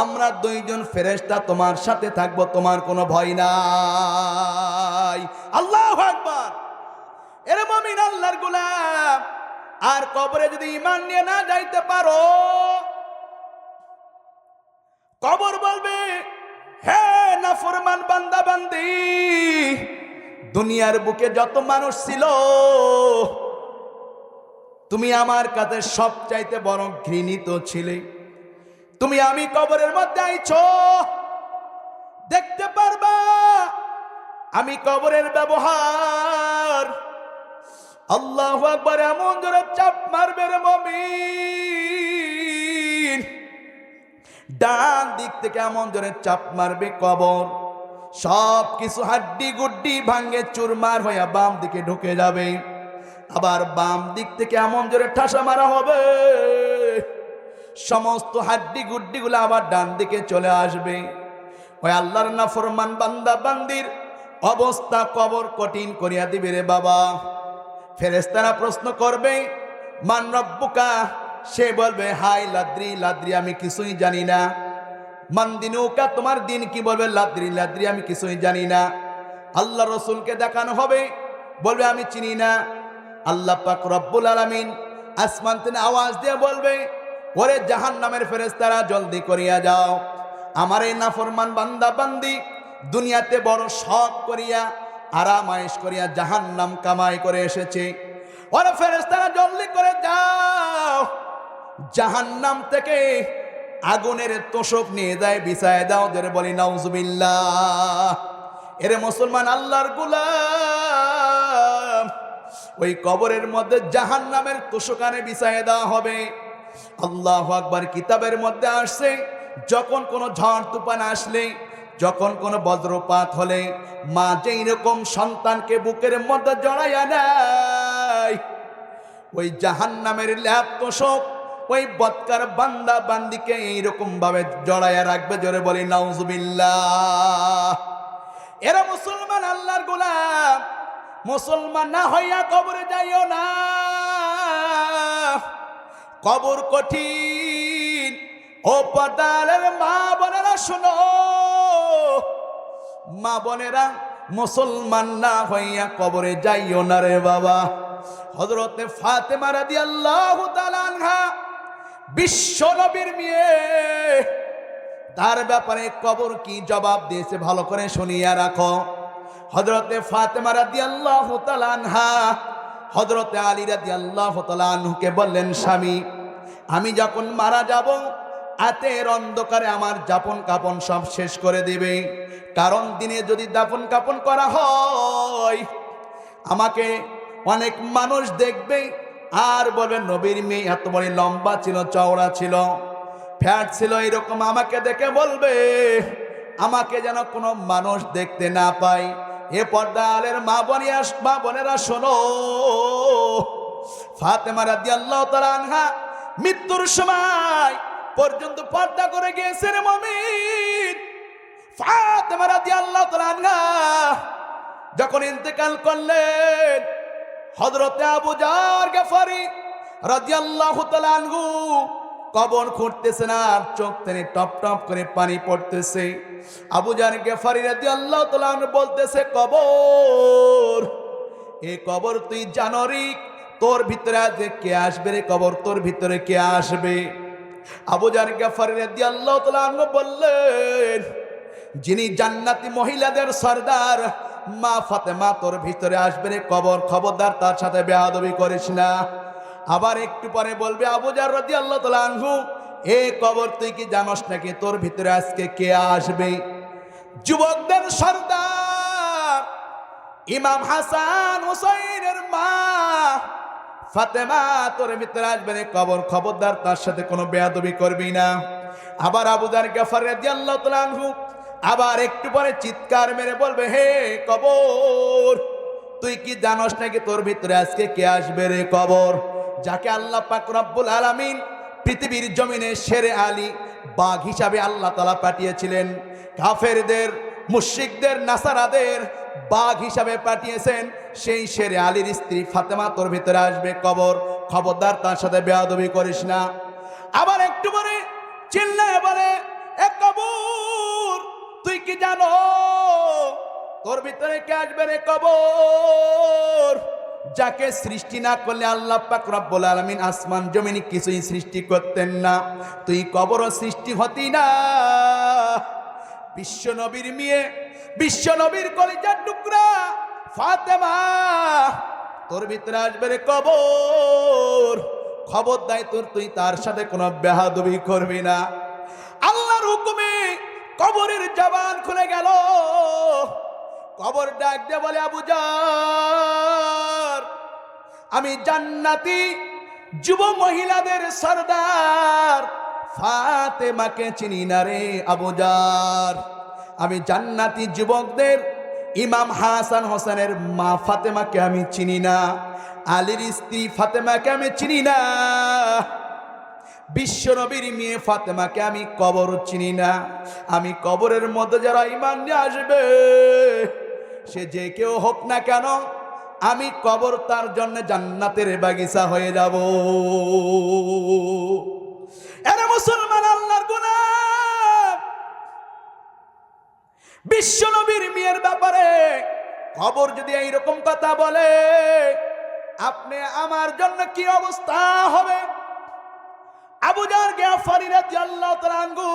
আমরা দুইজন ফেরেশতা তোমার সাথে থাকবো, তোমার কোনো ভয় নাই। আল্লাহু আকবার। এরে মুমিন আল্লাহর গোলাম, আর কবরে যদি ঈমান নিয়ে না যাইতে পারো, কবর বলবে, হে নাফরমান বান্দা বান্দি, দুনিয়ার বুকে যত মানুষ ছিল, তুমি আমার কাছে সবচাইতে বড় ঘৃণিত ছিলে। তুমি আমি কবরের মধ্যে আইছো, দেখতে পারবা আমি কবরের ব্যবহার। আল্লাহু আকবার। এমন জোরে চাপ মারবে রে মুমিন, ডান দিক থেকে এমন জোরে চাপ মারবে কবর, সব কিছু হাড্ডি গুড্ডি ভাঙ্গে চুরমার হইয়া বাম দিকে ঢুকে যাবে। আবার বাম দিক থেকে এমন জোরে ঠাসা মারা হবে, সমস্ত হাড্ডি গুড্ডি গুলো আবার ডান দিকে চলে আসবে। ওই আল্লাহর নাফরমান বান্দা বান্দির অবস্থা কবর কঠিন করিয়া দিবে রে বাবা। ফেরেশতারা প্রশ্ন করবে, মান রব্বুকা? সে বলবে, হাই লাদ্রি লাদ্রি, আমি কিছুই জানি না। মান দিনুকা? তোমার দিন কি? বলবে, লাদ্রি লাদ্রি, আমি কিছুই জানি না। আল্লাহ রসুলকে দেখানো হবে, বলবে, আমি চিনি না। আল্লাহ পাক রব্বুল আলামিন আসমান থেকে আওয়াজ দিয়ে বলবে, ওরে জাহান্নামের ফেরেশতারা, জলদি করিয়া যাও, আমার এই নাফরমান বান্দা বান্দি দুনিয়াতে বড় শখ করিয়া আরাম আয়েশ করিয়া জাহান্নাম কামাই করে এসেছে। ওরে ফেরেশতারা, জলদি করে যাও, জাহান্নাম থেকে আগুনের তোষক নিয়ে যায়, বিছায় দাও। ধরে বলি নাউজুবিল্লাহ। এরে মুসলমান আল্লাহর গোলাম, ওই কবরের মধ্যে জাহান্নামের তোষকানে বিছায় দেওয়া হবে। আল্লাহু আকবার। কিতাবের মধ্যে আসছে, যখন কোনো ঝড় তুফান আসলে, যখন কোনো বজ্রপাত হলে, মা যেই রকম সন্তানকে বুকের মধ্যে জড়াইয়া নেয়, ওই জাহান্নামের ল্যাপ তোষক ওই বদকার বান্দা বান্দিকে এইরকম ভাবে জড়াইয়া রাখবে। জোরে বলি নাউজুবিল্লাহ। এরা মুসলমান আল্লাহর গোলাম, মুসলমান না হইয়া কবরে যাইও না, কবর কঠিন। ও পর্দার মা বোনেরা শোনো, মা বোনেরা, মুসলমান না হইয়া কবরে যাইও না রে বাবা। হযরতে ফাতেমা রাদিয়াল্লাহু তাআলা আনহা, বিশ্ব নবীর মেয়ে, তার ব্যাপারে কবর কি জবাব দিয়েছে ভালো করে শুনিয়া রাখো। হযরতে ফাতেমা রাদিয়াল্লাহু তাআলা আনহা হযরতে আলী রাদিয়াল্লাহু তাআলা আনহুকে বললেন, স্বামী, আমি যখন মারা যাব, রাতের অন্ধকারে আমার দাফন কাফন সব শেষ করে দিবে, কারণ দিনে যদি দাফন কাফন করা হয়, আমাকে অনেক মানুষ দেখবে আর বলবে নবীর মেয়ে এত বড় লম্বা ছিল, চওড়া ছিল, ফ্যাট ছিল, এরকম আমাকে দেখে বলবে, আমাকে যেন কোনো মানুষ দেখতে না পায়। এ পর্দালের মা বোনেরা শোনো, ফাতেমা রাদিয়াল্লাহু তাআলা আনহা মৃত্যুর সময় পর্যন্ত পর্দা করে গিয়েছেন মুমিন। ফাতেমা রাদিয়াল্লাহু তাআলা আনহা যখন ইন্তেকাল করলেন, হযরতে আবু জার গফারি রাদিয়াল্লাহু তাআলা আনহু কবর খুঁড়তেছেন আর চোখ থেকে টপ টপ করে পানি পড়তেছে। আবু জার গফারি রাদিয়াল্লাহু তাআলা আনহু বলতেছে, কবর, এ কবর তুই জানরি তোর ভিতরে আজকে কে আসবে রে, কবর তোর ভিতরে কে আসবে? আবু জার গফারি রাদিয়াল্লাহু তাআলা আনহু বললেন, যিনি জান্নাতি মহিলাদের সরদার মা ফাতেমা তোর ভিতরে আসবে রে কবর, খবরদার তার সাথে বেয়াদবি করিস না। আবার একটু পরে বলবে, আবু জার রাদিয়াল্লাহু তাআলা আনহু, এ কবর তুই কি জানোস নাকি তোর ভিতরে আজকে কে আসবে? যুবকদের সরদার ইমাম হাসান হুসাইনের মা ফাতেমা তোর ভিতরে আসবে রে কবর, খবরদার তার সাথে কোনো বেয়াদবি করবি না। আবার আবু জার গফার রাদিয়াল্লাহু তাআলা আনহু আবার একটু পরে চিৎকার মেরে বলবে, হে কবর, তুই কি জানোস নাকি তোর ভিতরে আজকে কে আসবে রে কবর? যাকে আল্লাহ পাক রব্বুল আলামিন পৃথিবীর জমিনে শেরে আলী বাঘ হিসাবে আল্লাহ তাআলা পাঠিয়েছিলেন, কাফেরদের, মুশরিকদের, নাসারাদের বাঘ হিসাবে পাঠিয়েছেন, সেই শেরে আলীর স্ত্রী ফাতেমা তোর ভিতরে আসবে কবর, খবরদার তার সাথে বেয়াদবি করিস না। আবার একটু পরে চিল্লায় বলে, এ কবর, তুই কি জানো তোর ভিতরে কে আসবে রে কবর? যাকে সৃষ্টি না করলে আল্লাহ পাক রব্বুল আলামিন আসমান জমিন কিছুই সৃষ্টি করতেন না, তুই কবরও সৃষ্টি হতি না। বিশ্ব নবীর মেয়ে, বিশ্ব নবীর কলিজার টুকরা ফাতেমা তোর ভিতরে আসবে রে কবর, খবরদার তুই তার সাথে কোনো বেয়াদবি করবি না। আল্লাহর হুকুমে কবরের জবান খুলে গেল। কবর ডাক দিয়ে বলে, আবু জার, আমি জান্নাতি যুব মহিলাদের সরদার ফাতেমাকে চিনি না রে আবু জার। আমি জান্নাতি যুবকদের ইমাম হাসান হোসেনের মা ফাতেমাকে আমি চিনি না, আলীর স্ত্রী ফাতেমাকে আমি চিনি না, বিশ্ব নবীর মেয়ে ফাতেমাকে আমি কবর চিনি না। আমি কবরের মধ্যে যারা ঈমান নিয়ে আসবে, সে যে কেউ হোক না কেন, আমি কবর তার জন্য জান্নাতের বাগিচা হয়ে যাব। এরা মুসলমান আল্লাহর গোলাম, বিশ্ব নবীর মেয়ের ব্যাপারে কবর যদি এইরকম কথা বলে, আপনি আমার জন্য কি অবস্থা হবে? আবু জার গফারি রাদিয়াল্লাহু তাআলা আনহু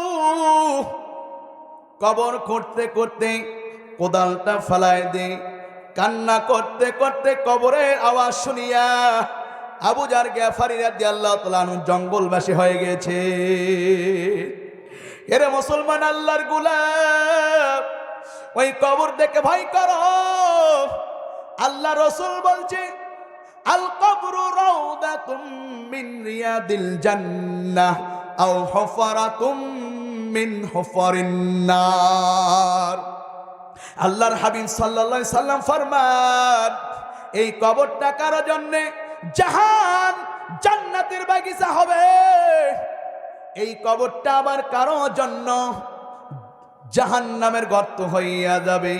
কবর করতে করতে কোদালটা ফেলায় দে, কান্না করতে করতে কবরের আওয়াজ শুনিয়া আবু জার গফারি রাদিয়াল্লাহু তাআলা আনহু জঙ্গলবাসী হয়ে গেছে। এরে মুসলমান আল্লাহর গোলাম, ওই কবর দেখে ভয় করো। আল্লাহ রাসূল বলছে, আল কবরু রাউদাতুম মিন রিয়াদিল জান্নাহ আও হুফরাতুম মিন হুফারিন নার। আল্লাহর হাবিব সাল্লাল্লাহু আলাইহি সাল্লাম ফরমান, এই কবরটা কারো জন্য জান্নাতের বাগিচা হবে, এই কবরটা আবার কারো জন্য জাহান্নামের গর্ত হইয়া যাবে।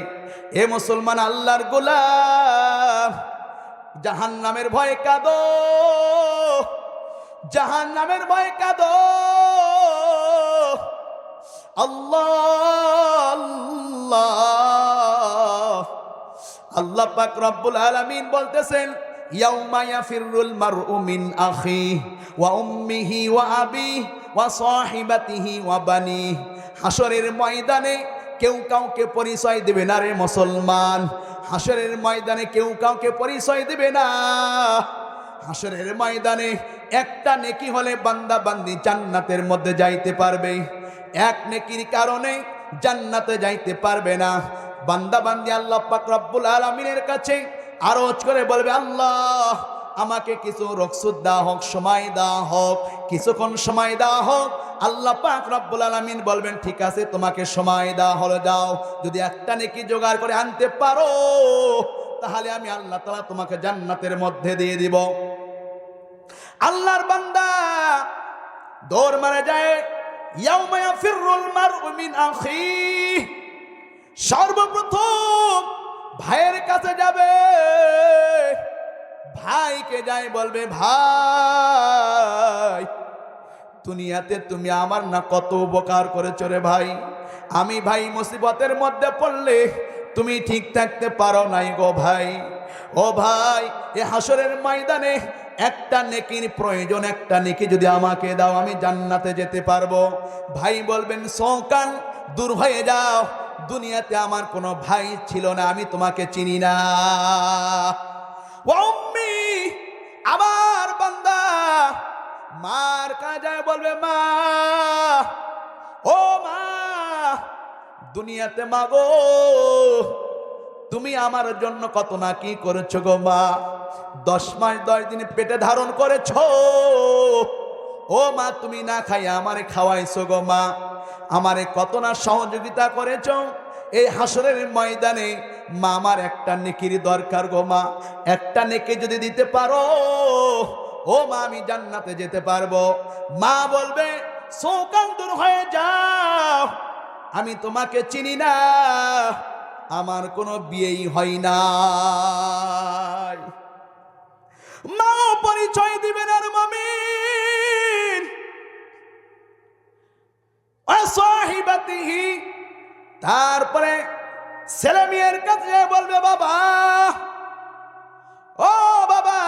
এ মুসলমান আল্লাহর গোলাম, জাহান্নামের ভয়ে কাঁদো, জাহান্নামের ভয়ে কাঁদো। আল্লাহ আল্লাহ, আল্লাহ পাক রব্বুল আলামিন বলতেছেন, ইয়াউমা ইয়াফিরুল মারউ মিন আখিহি ওয়া উম্মিহি ওয়া আবিহি ওয়া সাহিবাতিহি ওয়া বানিহি। হাসরের ময়দানে কেউ কাউকে পরিচয় দেবে না রে মুসলমান, হাসরের ময়দানে কেউ কাউকে পরিচয় দেবে না। হাসরের ময়দানে একটা নেকি হলে বান্দা বান্দি জান্নাতের মধ্যে যাইতে পারবে, এক নেকির কারণে জান্নাতে যাইতে পারবে না। বান্দা বান্দি আল্লাহ পাক রব্বুল আলামিনের কাছে আরজ করে বলবে, আল্লাহ আমাকে কিছু রকসুদ দেওয়া হোক, সময় দেওয়া হোক, কিছুক্ষণ সময় দেওয়া হোক। আল্লাহ পাক রব্বুল আলামিন বলবেন, ঠিক আছে তোমাকে সময় দেওয়া হলো, যাও, যদি একটা নেকি জোগাড় করে আনতে পারো তাহলে আমি আল্লাহ তাআলা তোমাকে জান্নাতের মধ্যে দিয়ে দিব। আল্লাহর বান্দা দৌড় মারা যায়। ইয়াউমা ইয়াফিরুল মারউ মিন আখিহি, সর্বপ্রথম ভাইয়ের কাছে যাবে, ভাইকে যায় বলবে, ভাই দুনিয়াতে তুমি আমার না কত উপকার করেছো রে ভাই, আমি ভাই মুসিবতের মধ্যে পড়লে তুমি ঠিক থাকতে পারো নাই গো ভাই। ও ভাই, এ হাসরের ময়দানে একটা নেকির প্রয়োজন, একটা নেকি যদি আমাকে দাও আমি জান্নাতে যেতে পারবো। ভাই বলবেন, সৌকান দূর হয়ে যাও, দুনিয়াতে আমার কোনো ভাই ছিল না, আমি তোমাকে চিনি না। ও উম্মি, আবার বান্দা মার কাছে বলবে, মা, ও মা, দুনিয়াতে মা গো তুমি আমার জন্য কত না কি করেছো গো মা, 10 মাস 10 দিন পেটে ধারণ করেছো। ও মা, তুমি না খাইয়া আমারে খাওয়াইছো গো মা, আমারে কত না সহযোগিতা করেছো। এই হাসরের ময়দানে মা আমার একটা নেকির দরকার গো মা, একটা নেকি যদি দিতে পারো ও মা আমি জান্নাতে যেতে পারবো। মা বলবে, শোকান দূর হয়ে যাও, আমি তোমাকে চিনি না, আমার কোনো বিয়েই হয় না। মা পরিচয় দিবেন আর মুমিন ওয়াসাহিবাতিহি, তারপরে ছেলে মেয়ের কাছে বলবে, বাবা, ও বাবা,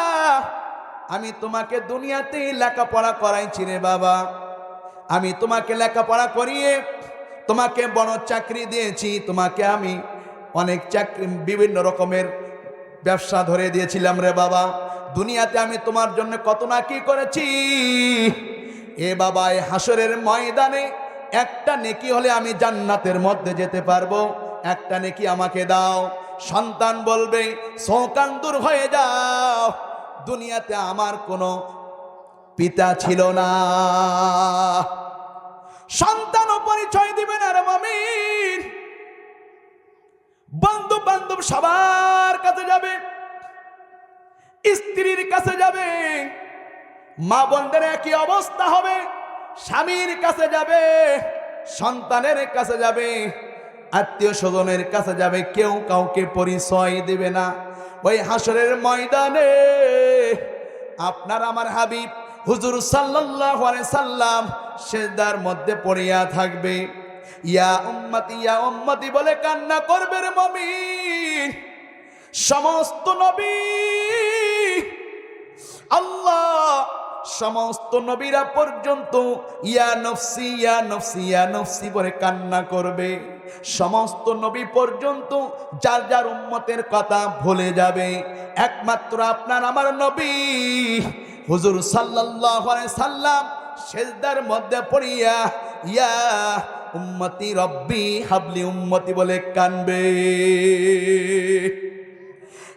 আমি তোমাকে দুনিয়াতে লেখাপড়া করাইছি রে বাবা, আমি তোমাকে লেখাপড়া করিয়ে তোমাকে বড় চাকরি দিয়েছি, তোমাকে আমি অনেক চাকরি বিভিন্ন রকমের ব্যবসা ধরে দিয়েছিলাম রে বাবা, দুনিয়াতে আমি তোমার জন্য কত না কি করেছি। এ বাবা, এই হাসরের ময়দানে একটা নেকি হলে আমি জান্নাতের মধ্যে যেতে পারবো, একটা নেকি আমাকে দাও। সন্তান বলবে, শোকান দূর হয়ে যাও, দুনিয়াতে আমার কোনো পিতা ছিল না। সন্তানও পরিচয় দিবেন আর মুমিন, বন্ধু বান্ধব সবার কাছে যাবে, স্ত্রীর কাছে যাবে, মা বোনদের একই অবস্থা হবে, স্বামীর কাছে যাবে, সন্তানের কাছে যাবে, আত্মীয় স্বজনের কাছে যাবে, কেউ কাউকে পরিচয় দেবে না। ওই হাসরের ময়দানে আপনার আমার হাবিব হুজুর সাল্লাল্লাহু আলাইহি সাল্লাম সিজদার মধ্যে পড়িয়া থাকবে, ইয়া উম্মতি বলে কান্না করবে রে মুমিন। সমস্ত নবী, আল্লাহ সমস্ত নবীরা পর্যন্ত ইয়া নফসি ইয়া নফসি ইয়া নফসি বলে কান্না করবে, সমস্ত নবী পর্যন্ত যার যার উম্মতের কথা ভুলে যাবে, একমাত্র আপনার আমার নবী হুজুর সাল্লাল্লাহু আলাইহি সাল্লাম সিজদার মধ্যে পড়িয়া ইয়া উম্মতি রব্বি হাবলি উম্মতি বলে কানবে।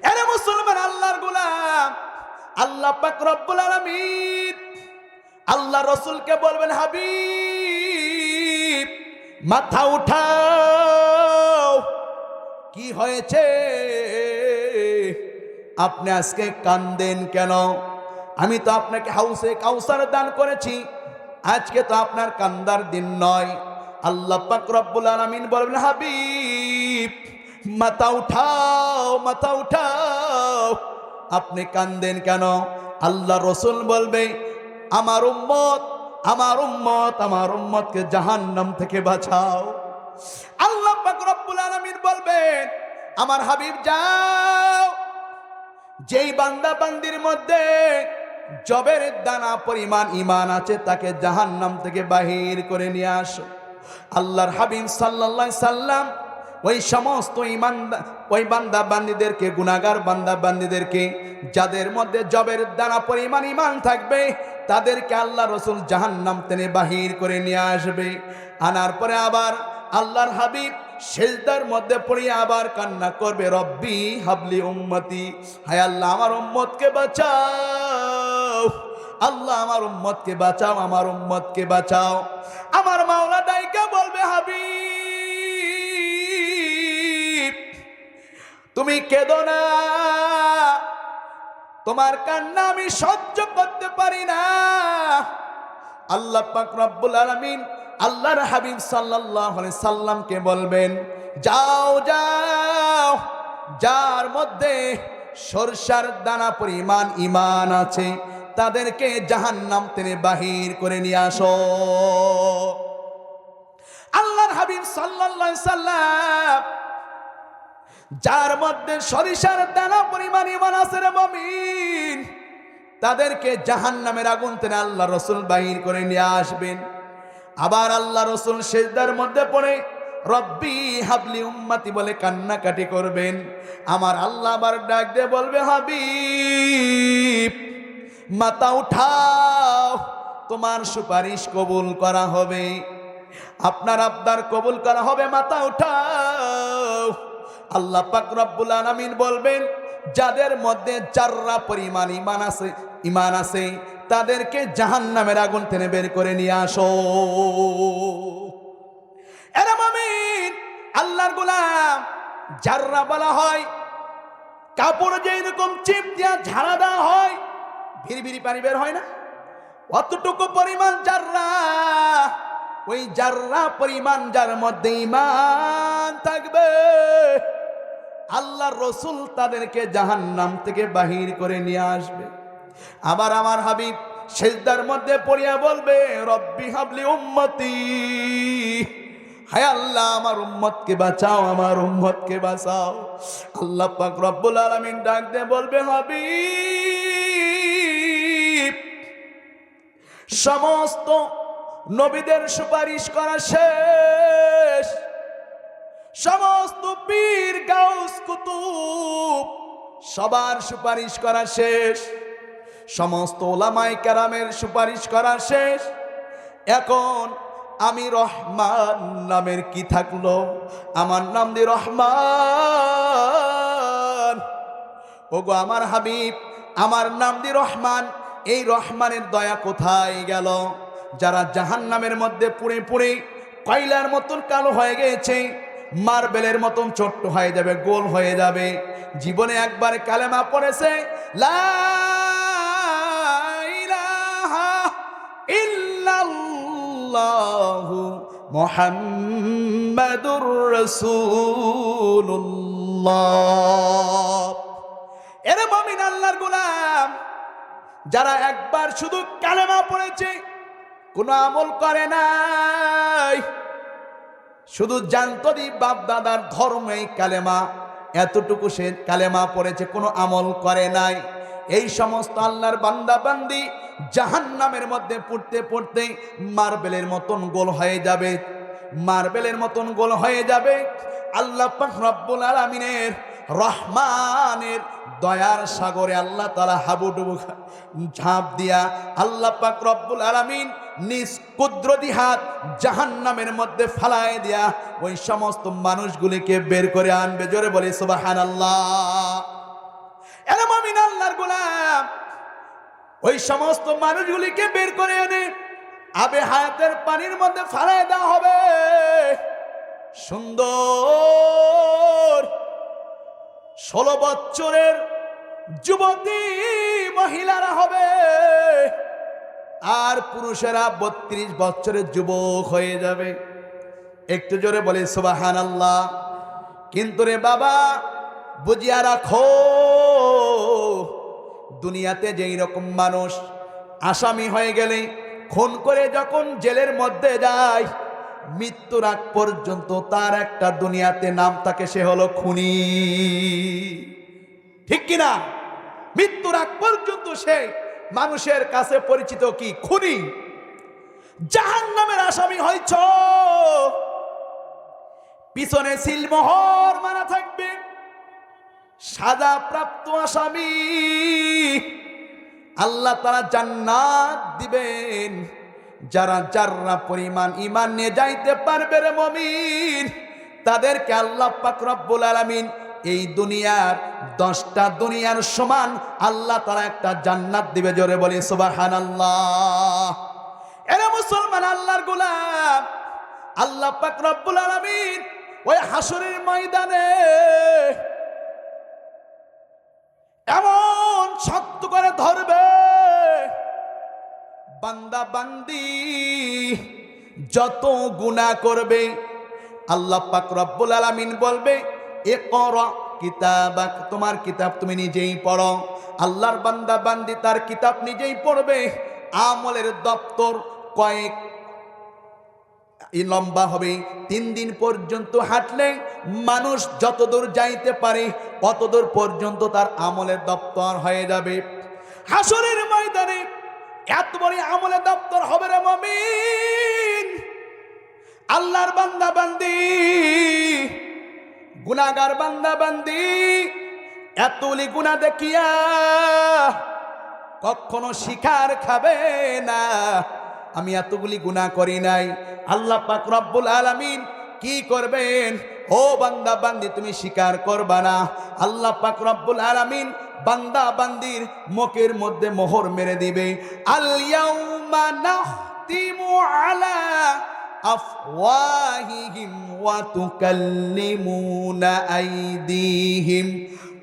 আরে মুসলমান, আল্লাহর গোলাম, আল্লাহ পাক রব্বুল আলামিন আল্লাহ রাসূলকে বলবেন, হাবিব মাথা উঠাও, কি হয়েছে আপনি আজকে কান্দেন কেন? আমি তো আপনাকে হাউসে কাউসার দান করেছি, আজকে তো আপনার কান্দার দিন নয়। আল্লাহ পাক রব্বুল আলামিন বলবেন, হাবিব মাথা উঠাও, মাথা উঠাও, আপনি কান্দেন কেন? আল্লাহ রসুল বলবে, আমার উম্মত, আমার উম্মত, আমার উম্মতকে জাহান্নাম থেকে বাঁচাও। আল্লাহ পাক রব্বুল আলামিন বলবেন, আমার হাবিব যাও, যেই বান্দা বান্দির মধ্যে জবের দানা পরিমাণ ঈমান আছে তাকে জাহান্নাম থেকে বাহির করে নিয়ে আসো। আল্লাহর হাবিব সাল্লাল্লাহু আলাইহি সাল্লাম ওই সমস্ত ওই বান্দা বান্দিদেরকে, গুনাহগার বান্দা বান্দিদেরকে, যাদের মধ্যে জবের দানা পরিমাণ ঈমান থাকবে, তাদেরকে আল্লাহ রসুল জাহান্নাম থেকে বাহির করে নিয়ে আসবে। আনার পরে আবার আল্লাহর হাবিব সেজদার মধ্যে পড়ে আবার কান্না করবে, রব্বি হাবলি উম্মতি, হায় আল্লাহ আমার উম্মতকে বাঁচাও, আল্লাহ আমার উম্মতকে বাঁচাও, আমার উম্মতকে বাঁচাও। আমার মাওলা ডাইকা বলবে, হাবিব তুমি কেঁদো না, তোমার কান্না আমি সহ্য করতে পারি না। আল্লাহ পাক রব্বুল আলামিন আল্লাহর হাবিব সাল্লাল্লাহু আলাইহি সাল্লামকে বলবেন, যাও যাও, যার মধ্যে সরষার দানা পরিমাণ ঈমান আছে তাদেরকে জাহান্নাম থেকে বাহির করে নিয়ে আসো। আল্লাহর হাবিব সাল্লাল্লাহু আলাইহি সাল্লাম যার মধ্যে সরিষার দানা পরিমাণ ঈমান আছে রে মুমিন, তাদেরকে জাহান্নামের আগুন থেকে আল্লাহ রাসূল বাহির করে নিয়ে আসবেন। আবার আল্লাহ রাসূল সিজদার মধ্যে পড়ে রব্বি হাবলি উম্মতি বলে কান্নাকাটি করবেন। আমার আল্লাহ আবার ডাক দিয়ে বলবে, হাবিব মাথা উঠাও, তোমার সুপারিশ কবুল করা হবে, আপনার আবদার কবুল করা হবে, মাথা উঠাও। আল্লাহ পাক রব্বুল আলামিন বলবেন, যাদের মধ্যে যাররা পরিমাণ ঈমান আছে তাদেরকে জাহান্নামের আগুন থেকে বের করে নিয়ে আসো। এরা মুমিন আল্লাহর গোলাম, যাররা বলা হয় কাপড় যেরকম চিপ দিয়া ঝাড়া দেওয়া হয় ভিড়ি পানি বের হয় না, অতটুকু পরিমাণ যাররা, ওই যাররা পরিমাণ যার মধ্যে ঈমান থাকবে আল্লাহর রাসূল তাদেরকে জাহান্নাম থেকে বাহির করে নিয়ে আসবে। আবার আমার হাবিব সিজদার মধ্যে পড়িয়া বলবে, রব্বি হাবলি উম্মতি, হায় আল্লাহ আমার উম্মতকে বাঁচাও, আমার উম্মতকে বাঁচাও। আল্লাহ পাক রব্বুল আলামিন ডাক দিয়ে বলবে, হাবিব সমস্ত নবীদের সুপারিশ করা শেষ, সমস্ত পীর গাউস কুতুব সবার সুপারিশ করা শেষ, সমস্ত ওলামায়ে কেরামের সুপারিশ করা শেষ। এখন আমি রহমান নামের কি থাকলো, আমার নাম দিয়ে রহমান। ওগো আমার হাবিব, আমার নাম দিয়ে রহমান, এই রহমানের দয়া কোথায় গেল? যারা জাহান্নামের মধ্যে পুড়ে পুড়ে কয়লার মতন কালো হয়ে গেছে, মার্বেলের মতন ছোট্ট হয়ে যাবে, গোল হয়ে যাবে, জীবনে একবার কালেমা পড়েছে লা ইলাহা ইল্লাল্লাহু মুহাম্মাদুর রাসূলুল্লাহ। এরে মুমিন আল্লাহর গোলাম, যারা একবার শুধু কালেমা পড়েছে, কোনো আমল করে নাই, শুধু জানতো দি বাপ দাদার ধর্মেই কালেমা, এতটুকু সে কালেমা পড়েছে, কোনো আমল করে নাই, এই সমস্ত আল্লাহর বান্দা বান্দি জাহান্নামের মধ্যে পড়তে পড়তে মার্বেলের মতন গোল হয়ে যাবে, মার্বেলের মতন গোল হয়ে যাবে। আল্লাহ পাক রব্বুল আলামিনের রহমানের দয়ার সাগরে আল্লাহ তাআলা হাবুডুবু ঝাঁপ দিয়া আল্লাহ পাক রব্বুল আলামিন নিজ কুদরতি হাত জাহান্নামের মধ্যে ফালায় দিয়া ওই সমস্ত মানুষগুলিকে বের করে আনবে। জোরে বলি সুবহানাল্লাহ। এরা মুমিন আল্লাহর গোলাম, ওই সমস্ত মানুষগুলিকে বের করে এনে আবে হায়াতের পানির মধ্যে ফালায় দেওয়া হবে। সুন্দর 16 বছরের যুবতী মহিলারা হবে, আর পুরুষেরা 32 বছরের যুবক হয়ে যাবে। একটু জোরে বলে সুবহানাল্লাহ। কিন্তু রে বাবা, বুঝিয়া রাখো, দুনিয়াতে যেই রকম মানুষ আসামি হয়ে গেলে খুন করে যখন জেলের মধ্যে যায়, মৃত্যুর আগ পর্যন্ত তার একটা দুনিয়াতে নাম থাকে, সে হলো খুনি। ঠিক কিনা? মৃত্যুর আগ পর্যন্ত সে মানুষের কাছে পরিচিত কি? খুনি। জাহান্নামের আসামি হইছ, পিছনে সিলমোহর মারা থাকবে, সাজা প্রাপ্ত আসামি। আল্লাহ তাআলা জান্নাত দিবেন যারা যাররা পরিমাণ ঈমান নিয়ে যাইতে পারবে রে মুমিন, তাদেরকে আল্লাহ পাক রব্বুল আলামিন এই দুনিয়ার 10টা দুনিয়ার সমান আল্লাহ তাআলা একটা জান্নাত দিবে। জোরে বলি সুবহানাল্লাহ। এরা মুসলমান আল্লাহর গোলাম, আল্লাহ পাক রব্বুল আলামিন ওই হাসরের ময়দানে এমন শক্ত করে ধরবে, বান্দা বান্দি যত গুনাহ করবে আল্লাহ পাক রব্বুল আলামিন বলবে ইকরা কিতাবাক, তোমার কিতাব তুমি নিজেই পড়ো। আল্লাহর বান্দা বান্দি তার কিতাব নিজেই পড়বে। আমলের দপ্তর কয়েক লম্বা হবে। 3 দিন পর্যন্ত হাঁটলে মানুষ যতদূর যাইতে পারে অতদূর পর্যন্ত তার আমলের দপ্তর হয়ে যাবে। হাসরের ময়দানে এত বড় আমলের দপ্তর হবে রে মুমিন। আল্লাহর বান্দা বান্দি, গুনাহগার বান্দা বান্দি এতগুলি গুনাহ দেখিয়া কখনো শিকার খাবে না আমি এতগুলি গুনাহ করি নাই। আল্লাহ পাক রব্বুল আলামিন কি করবেন? ও বান্দা বান্দি তুমি স্বীকার করবা না। আল্লাহ পাক রব্বুল আলামিন বান্দা বান্দির মুখের মধ্যে মোহর মেরে দিবে। আল ইয়াউমা নাখতিমু আলা আফওয়াহিহিম ওয়া তুকাল্লিমুনা আইদিহিম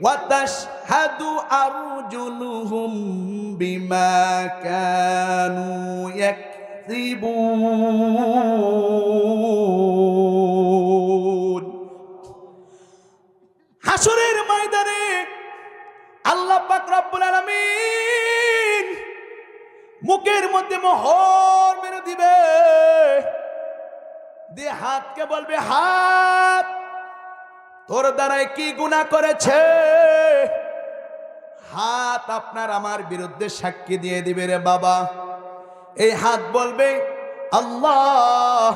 ওয়া তাশহাদু আরজুলুহুম বিমা কানু ইয়াকসিবুন। হাসরের ময়দানে আল্লাহ পাক রব্বুল আলামিন মুখের মধ্যে মোহর মেরে দিবে, দিয়ে হাতকে বলবে হাত তোর দ্বারাই কি গুনাহ করেছে? হাত আপনার আমার বিরুদ্ধে সাক্ষী দিয়ে দিবে রে বাবা। এই হাত বলবে আল্লাহ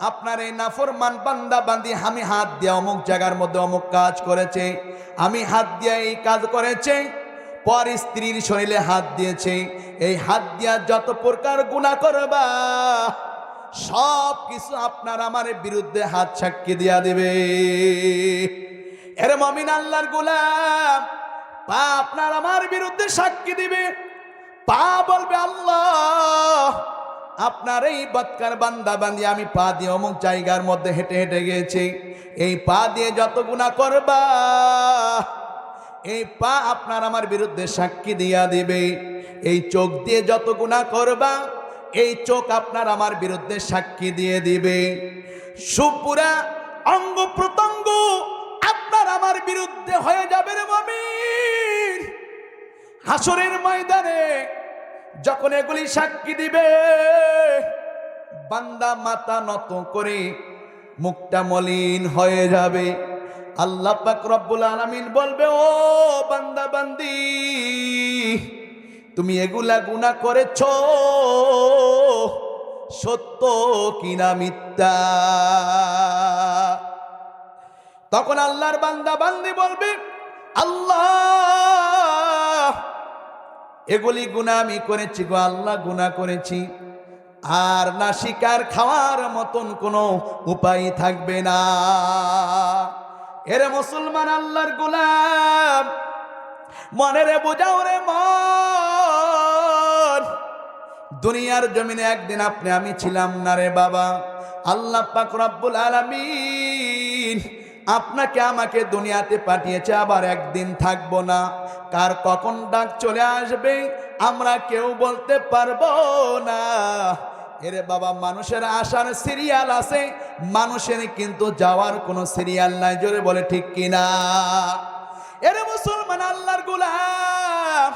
আপনার এই নাফরমান বান্দা বান্দি আমি হাত দিয়ে অমুক জায়গার মধ্যে অমুক কাজ করেছে, আমি হাত দিয়ে এই কাজ করেছে, পর স্ত্রীর শরীরে হাত দিয়েছে, এই হাত দিয়া যত প্রকার গুনাহ করবা সব কিছু আপনার আমার বিরুদ্ধে হাত সাক্ষী দিয়া দিবে। এর মুমিন আল্লাহর গোলাম, পা আপনার আমার বিরুদ্ধে সাক্ষী দিবে। পা বলবে আল্লাহ আপনার এই বদকার বান্দা বান্দি আমি পা দিয়ে অমুক জায়গার মধ্যে হেঁটে হেঁটে গেছি, এই পা দিয়ে যত গুনাহ করবা এই পা আপনার আমার বিরুদ্ধে সাক্ষী দিয়া দিবে। এই চোখ দিয়ে যত গুনাহ করবা এই চোখ আপনার আমার বিরুদ্ধে সাক্ষী দিয়ে দিবে। সুপুরা অঙ্গ প্রত্যঙ্গ আপনার আমার বিরুদ্ধে হয়ে যাবে রে মুমিন। হাসরের ময়দানে যখন এগুলি সাক্ষী দিবে বান্দা মাথা নত করে মুখটা মলিন হয়ে যাবে। আল্লাহ পাক রব্বুল আলামিন বলবে ও বান্দা বান্দি তুমি এগুলা গুনাহ করেছো, সত্য কিনা মিথ্যা? তখন আল্লাহর বান্দা বান্দি বলবে আল্লাহ এগুলি গুনাহ আমি করেছি গো আল্লাহ, গুনাহ করেছি, আর না শিকার খাওয়ার মতন কোনো উপায় থাকবে না। এরে মুসলমান আল্লাহর গোলাম, মনে রে বোঝাও রে মন, দুনিয়ার জমিনে একদিন আপনি আমি ছিলাম না রে বাবা। আল্লাহ পাক রব্বুল আলামিন আপনাকে আমাকে দুনিয়াতে পাঠিয়েছে, আবার একদিন থাকবো না। কার কখন ডাক চলে আসবে আমরা কেউ বলতে পারবো না। এরে বাবা মানুষের আসার সিরিয়াল আছে, মানুষের কিন্তু যাওয়ার কোনো সিরিয়াল নাই। জোরে বলে ঠিক কিনা? এরে মুসলমান আল্লাহর গোলাম,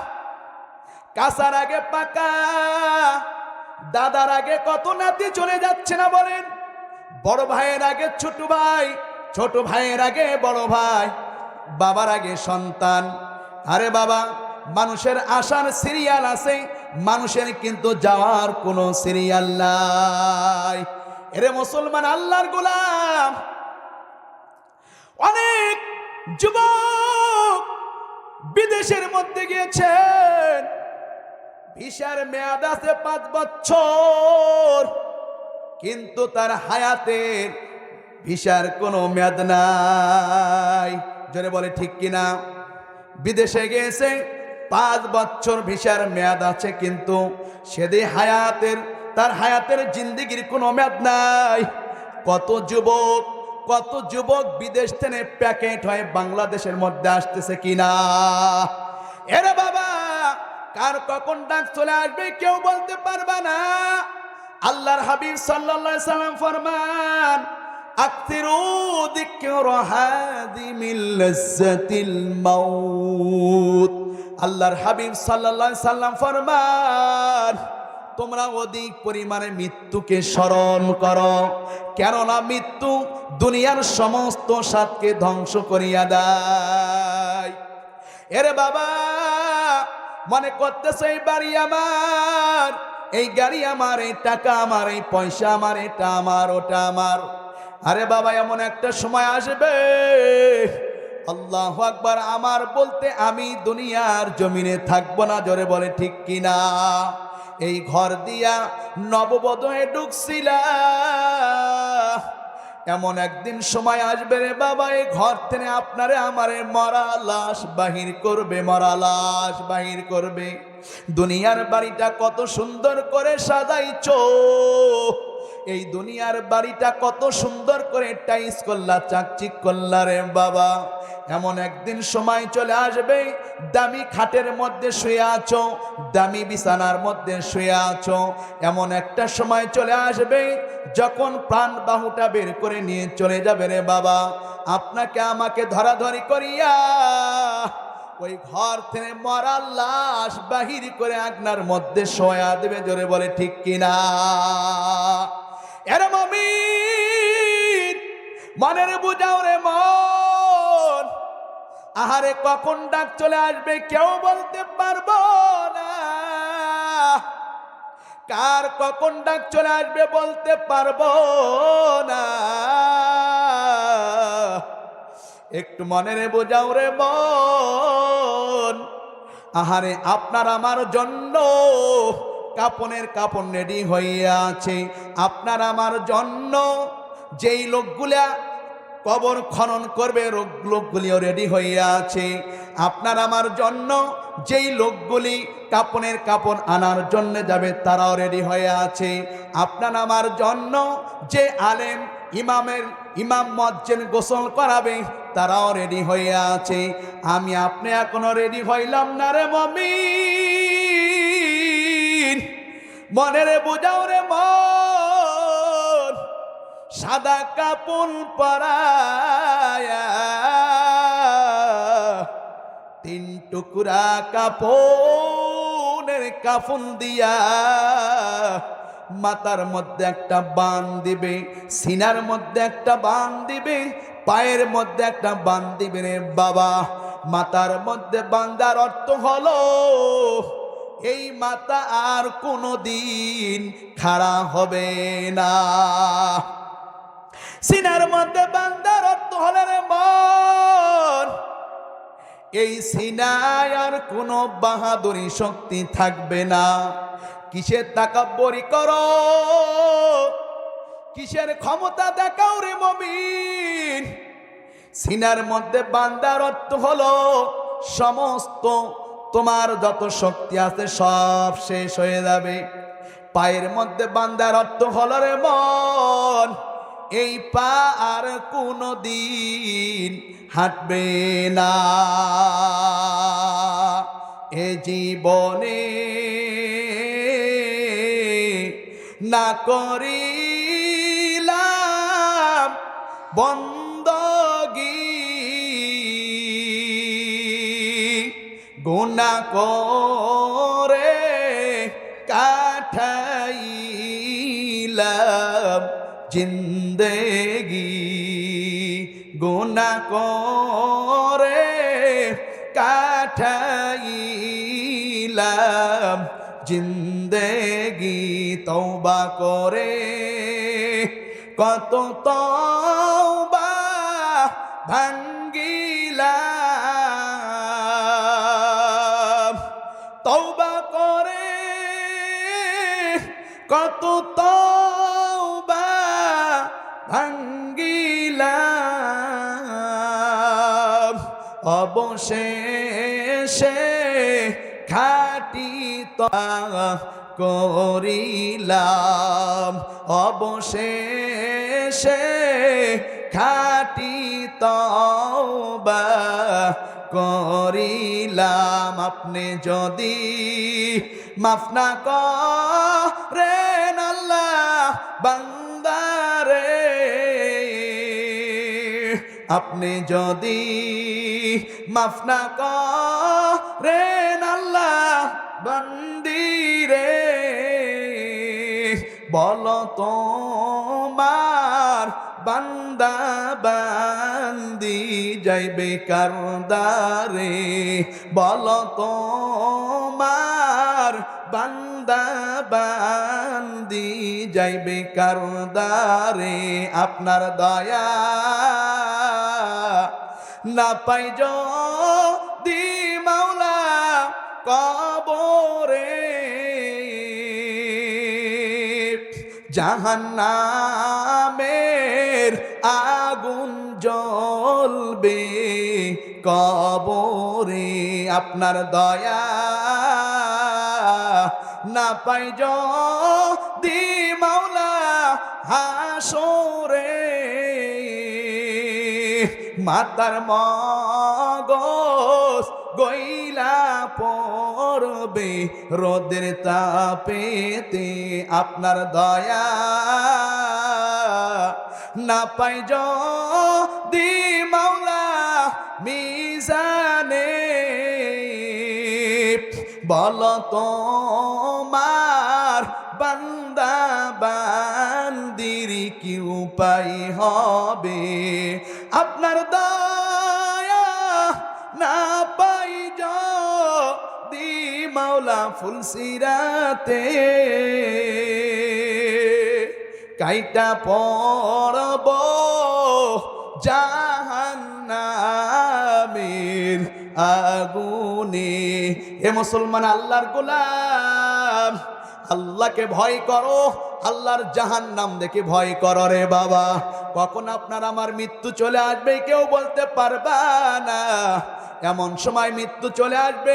কাঁচার আগে পাকা, দাদার আগে কত নাতি চলে যাচ্ছে না বলেন? বড় ভাইয়ের আগে ছোট ভাই, ছোট ভাইয়ের আগে বড় ভাই, বাবার আগে সন্তান। আরে বাবা মানুষের আসার সিরিয়াল আছে, মানুষের কিন্তু যাওয়ার কোনো সিরিয়াল নাই। এরে মুসলমান আল্লাহর গোলাম, অনেক যুবক বিদেশের মধ্যে গিয়েছেন, ভিসার মেয়াদ আছে 5 বছর, কিন্তু তার হায়াতের ভিসার কোনো মেয়াদ নাই। জোরে বলে ঠিক কিনা? বিদেশে গেছে 5 বছর ভিসার মেয়াদ আছে, কিন্তু সেদিন তার হায়াতের জিন্দেগির কোনো মেয়াদ নাই। কত যুবক বিদেশ থেকে প্যাকেট হয়ে বাংলাদেশের মধ্যে আসতেছে কিনা? এরে বাবা, কার কখন ডাক চলে আসবে কেউ বলতে পারবে না। আল্লাহর হাবিব সাল্লাল্লাহু আলাইহি সাল্লাম ফরমান, আকসিরু যিকরা হাদিমিল লাজ্জাতিল মাউত। আল্লাহর হাবিব সাল্লাল্লাহু আলাইহি সাল্লাম ফরমান, তোমরা অধিক পরিমাণে মৃত্যুকে স্মরণ করো, কেননা মৃত্যু দুনিয়ার সমস্ত স্বাদকে ধ্বংস করিয়া দেয়। এরে বাবা, মনে করতেছে এই বাড়ি আমার, এই গাড়ি আমার, এই টাকা আমার, এই পয়সা আমার, এটা আমার, ওটা আমার। আরে বাবা, এমন একটা সময় আসবে, আল্লাহু আকবার, আমার বলতে আমি দুনিয়ার জমিনে থাকবো না। জোরে বলে ঠিক কিনা? এই ঘর দিয়া নববধূ হয়ে ঢুকছিলা, এমন একদিন সময় আসবে রে বাবা, এই ঘর থেকে আপনারে আমারে মরা লাশ বাহির করবে, মরা লাশ বাহির করবে। দুনিয়ার বাড়িটা কত সুন্দর করে সাজাইছো, এই দুনিয়ার বাড়িটা কত সুন্দর করে টাইস করলা, চাকচিক করলা রে বাবা। এমন একদিন সময় চলে আসবে, দামি খাটের মধ্যে শুয়ে আছো, দামি বিছানার মধ্যে শুয়ে আছো। এমন একটা সময় চলে আসবে যখন প্রাণ বাহুটা বের করে নিয়ে চলে যাবে রে বাবা, আপনাকে আমাকে ধরাধরি করিয়া ওই ঘর থেকে মরা লাশ বাহির করে আগনার মধ্যে শোয়া দেবে। জোরে বলে ঠিক কিনা? এরে মুমিন, মনের বুঝাও রে মন, আহারে কখন ডাক চলে আসবে কেউ বলতে পারবো না। কার কখন ডাক চলে আসবে বলতে পারবো না। একটু মনের বোঝাও রে মন। আহারে আপনার আমার জন্য কাপনের কাপন রেডি হইয়া আছে, আপনার আমার জন্য যেই লোকগুলা কবর খনন করবে লোকগুলিও রেডি হইয়া আছে, আপনার আমার জন্য যেই লোকগুলি কাপনের কাপন আনার জন্য যাবে তারাও রেডি হয়ে আছে, আপনার আমার জন্য যে আলেম ইমাম মুয়াজ্জিন গোসল করাবে তারাও রেডি হয়ে আছে। আমি আপনি এখনো রেডি হইলাম না রে মুমিন, মনের বুঝাও রে মন। সাদা কাপন পরায়া 3 টুকরা কাপনের কাফন দিয়া মাথার মধ্যে একটা বান দিবে, সিনার মধ্যে একটা বান দিবে, পায়ের মধ্যে একটা বান দিবে রে বাবা। মাথার মধ্যে বান্দার অর্থ হলো এই মাথা আর কোনো দিন খাড়া হবে না। সিনার মধ্যে বান্দার অর্থ হলো রে মন, এই সিনায় আর কোনো বাহাদুরি শক্তি থাকবে না। কিসের তাকাব্বরি করো, কিসের ক্ষমতা দেখাও রে মুমিন। সিনার মধ্যে বান্দার অর্থ হলো সমস্ত তোমার যত শক্তি আছে সব শেষ হয়ে যাবে। পায়ের মধ্যে বান্দার অর্থ হলো রে মন, এই পা আর কোনো দিন হাঁটবে না। এ জীবনে না করিলাম বন্দগি, গুনাহ করে কাটাইলাম জিন্দেগি, গুনাহ করে কাটাইলাম জিন্দেগি। তওবা করে কত তওবা ভাঙ্গিলাম, তওবা করে কত তওবা ভাঙ্গিলাম। অবশেষে খাটি তওবা করিলাম, অবশেষে খাটি তওবা করিলাম। আপনি যদি মাফ না করেন আল্লাহ বান্দারে, আপনি যদি মাফ না করেন আল্লাহ বান্দিরে, বলো তোমার বান্দা বান্দি যাইবে কারদারে, বলো তোমার বান্দা বান্দি যাইবে কারদারে। আপনার দয়া না পাই যদি মাওলা কবরে, জাহান্নামের আগুন জ্বলবে কবরে। আপনার দয়া না পাই যদি মাওলা হাসরে, মাতার মগজ গইলা পড়বে রোদের তাপেতে। আপনার দয়া না পাই যদি মাওলা মিজানে, বলো তোমার বান্দা বান্দির কি উপায় হবে। আপনার দয়া না পাই যদি মাওলা ফুলসিরাতে, কাইটা পড়ব জাহান্নামের আগুনে। হে মুসলমান, আল্লাহর গোলাম, আল্লাহকে ভয় করো, আল্লাহর জাহান্নাম দেখে ভয় করো রে বাবা। কখন আপনার আমার মৃত্যু চলে আসবে কেউ বলতে পারবা না। এমন সময় মৃত্যু চলে আসবে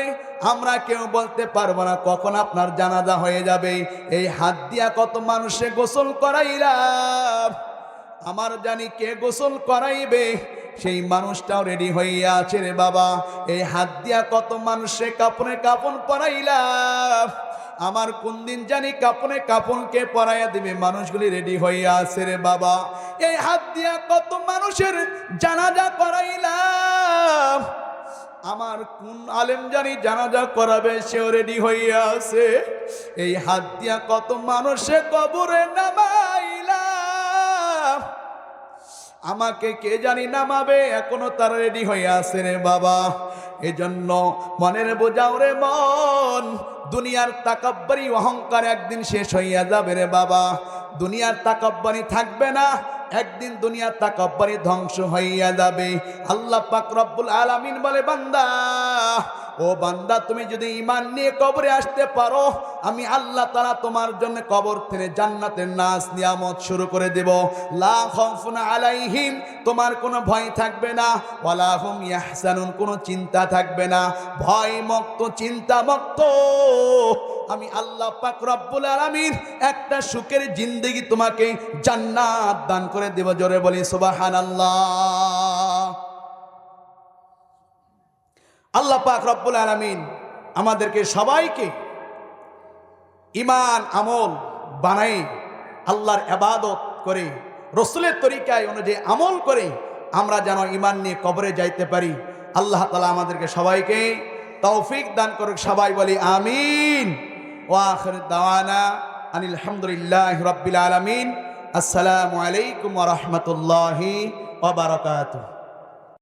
আমরা কেউ বলতে পারবো না কখন আপনার জানাজা হয়ে যাবে। এই হাত দিয়া কত মানুষে গোসল করাইলাম, আমার জানি কে গোসল করাইবে সেই মানুষটাও রেডি হইয়া আছে রে বাবা। এই হাত দিয়া কত মানুষে কাপড়ে কাপড় পরাইলাম, আমার কোন দিন জানি কাপড়ে কাপড়কে পরাইয়া দিবে মানুষগুলি রেডি হইয়া আছে রে বাবা। এই হাত দিয়া কত মানুষের জানাজা করাইলাম, আমার কোন আলেম জানি জানাজা করাবে সেও রেডি হইয়া আছে। এই হাত দিয়া কত মানুষে কবরে নামাইলাম, আমাকে কে জানি নামাবে এখনো তার রেডি হয়ে আছে রে বাবা। এজন্য মনের বোঝাও রে মন, দুনিয়ার তাকাব্বরি অহংকার একদিন শেষ হইয়া যাবে রে বাবা। দুনিয়ার তাকাব্বরি থাকবে না, একদিন দুনিয়ার তাকাব্বরি ধ্বংস হইয়া যাবে। আল্লাহ পাক রব্বুল আলামিন বলে, বান্দা ও বান্দা, তুমি যদি ঈমান নিয়ে কবরে আসতে পারো, আমি আল্লাহ তাআলা তোমার জন্য কবর থেকে জান্নাতের নাজ নিয়ামত শুরু করে দেব। লা খাউফুন আলাইহিম, তোমার কোনো ভয় থাকবে না, ওয়ালা হুম ইয়াহজানুন, কোনো চিন্তা থাকবে না। ভয় মুক্ত, চিন্তা মুক্ত আমি আল্লাহ পাক রব্বুল আলামিন একটা সুখের জিন্দেগি তোমাকে জান্নাত দান করে দেব। জোরে বলি সুবহানাল্লাহ। আল্লাহ পাক রব্বুল আলামিন আমাদেরকে সবাইকে ঈমান আমল বানাই আল্লাহর ইবাদত করে রাসূলের তরিকায় অনুযায়ী আমল করে আমরা যেন ঈমান নিয়ে কবরে যাইতে পারি। আল্লাহ তাআলা আমাদেরকে সবাইকে তৌফিক দান করুক। সবাই বলি আমিন। ওয়া আখিরু দাওয়ানা আনিল হামদুলিল্লাহি রাব্বিল আলামিন। আসসালামু আলাইকুম ওয়া রাহমাতুল্লাহি ওয়া বারাকাতুহু।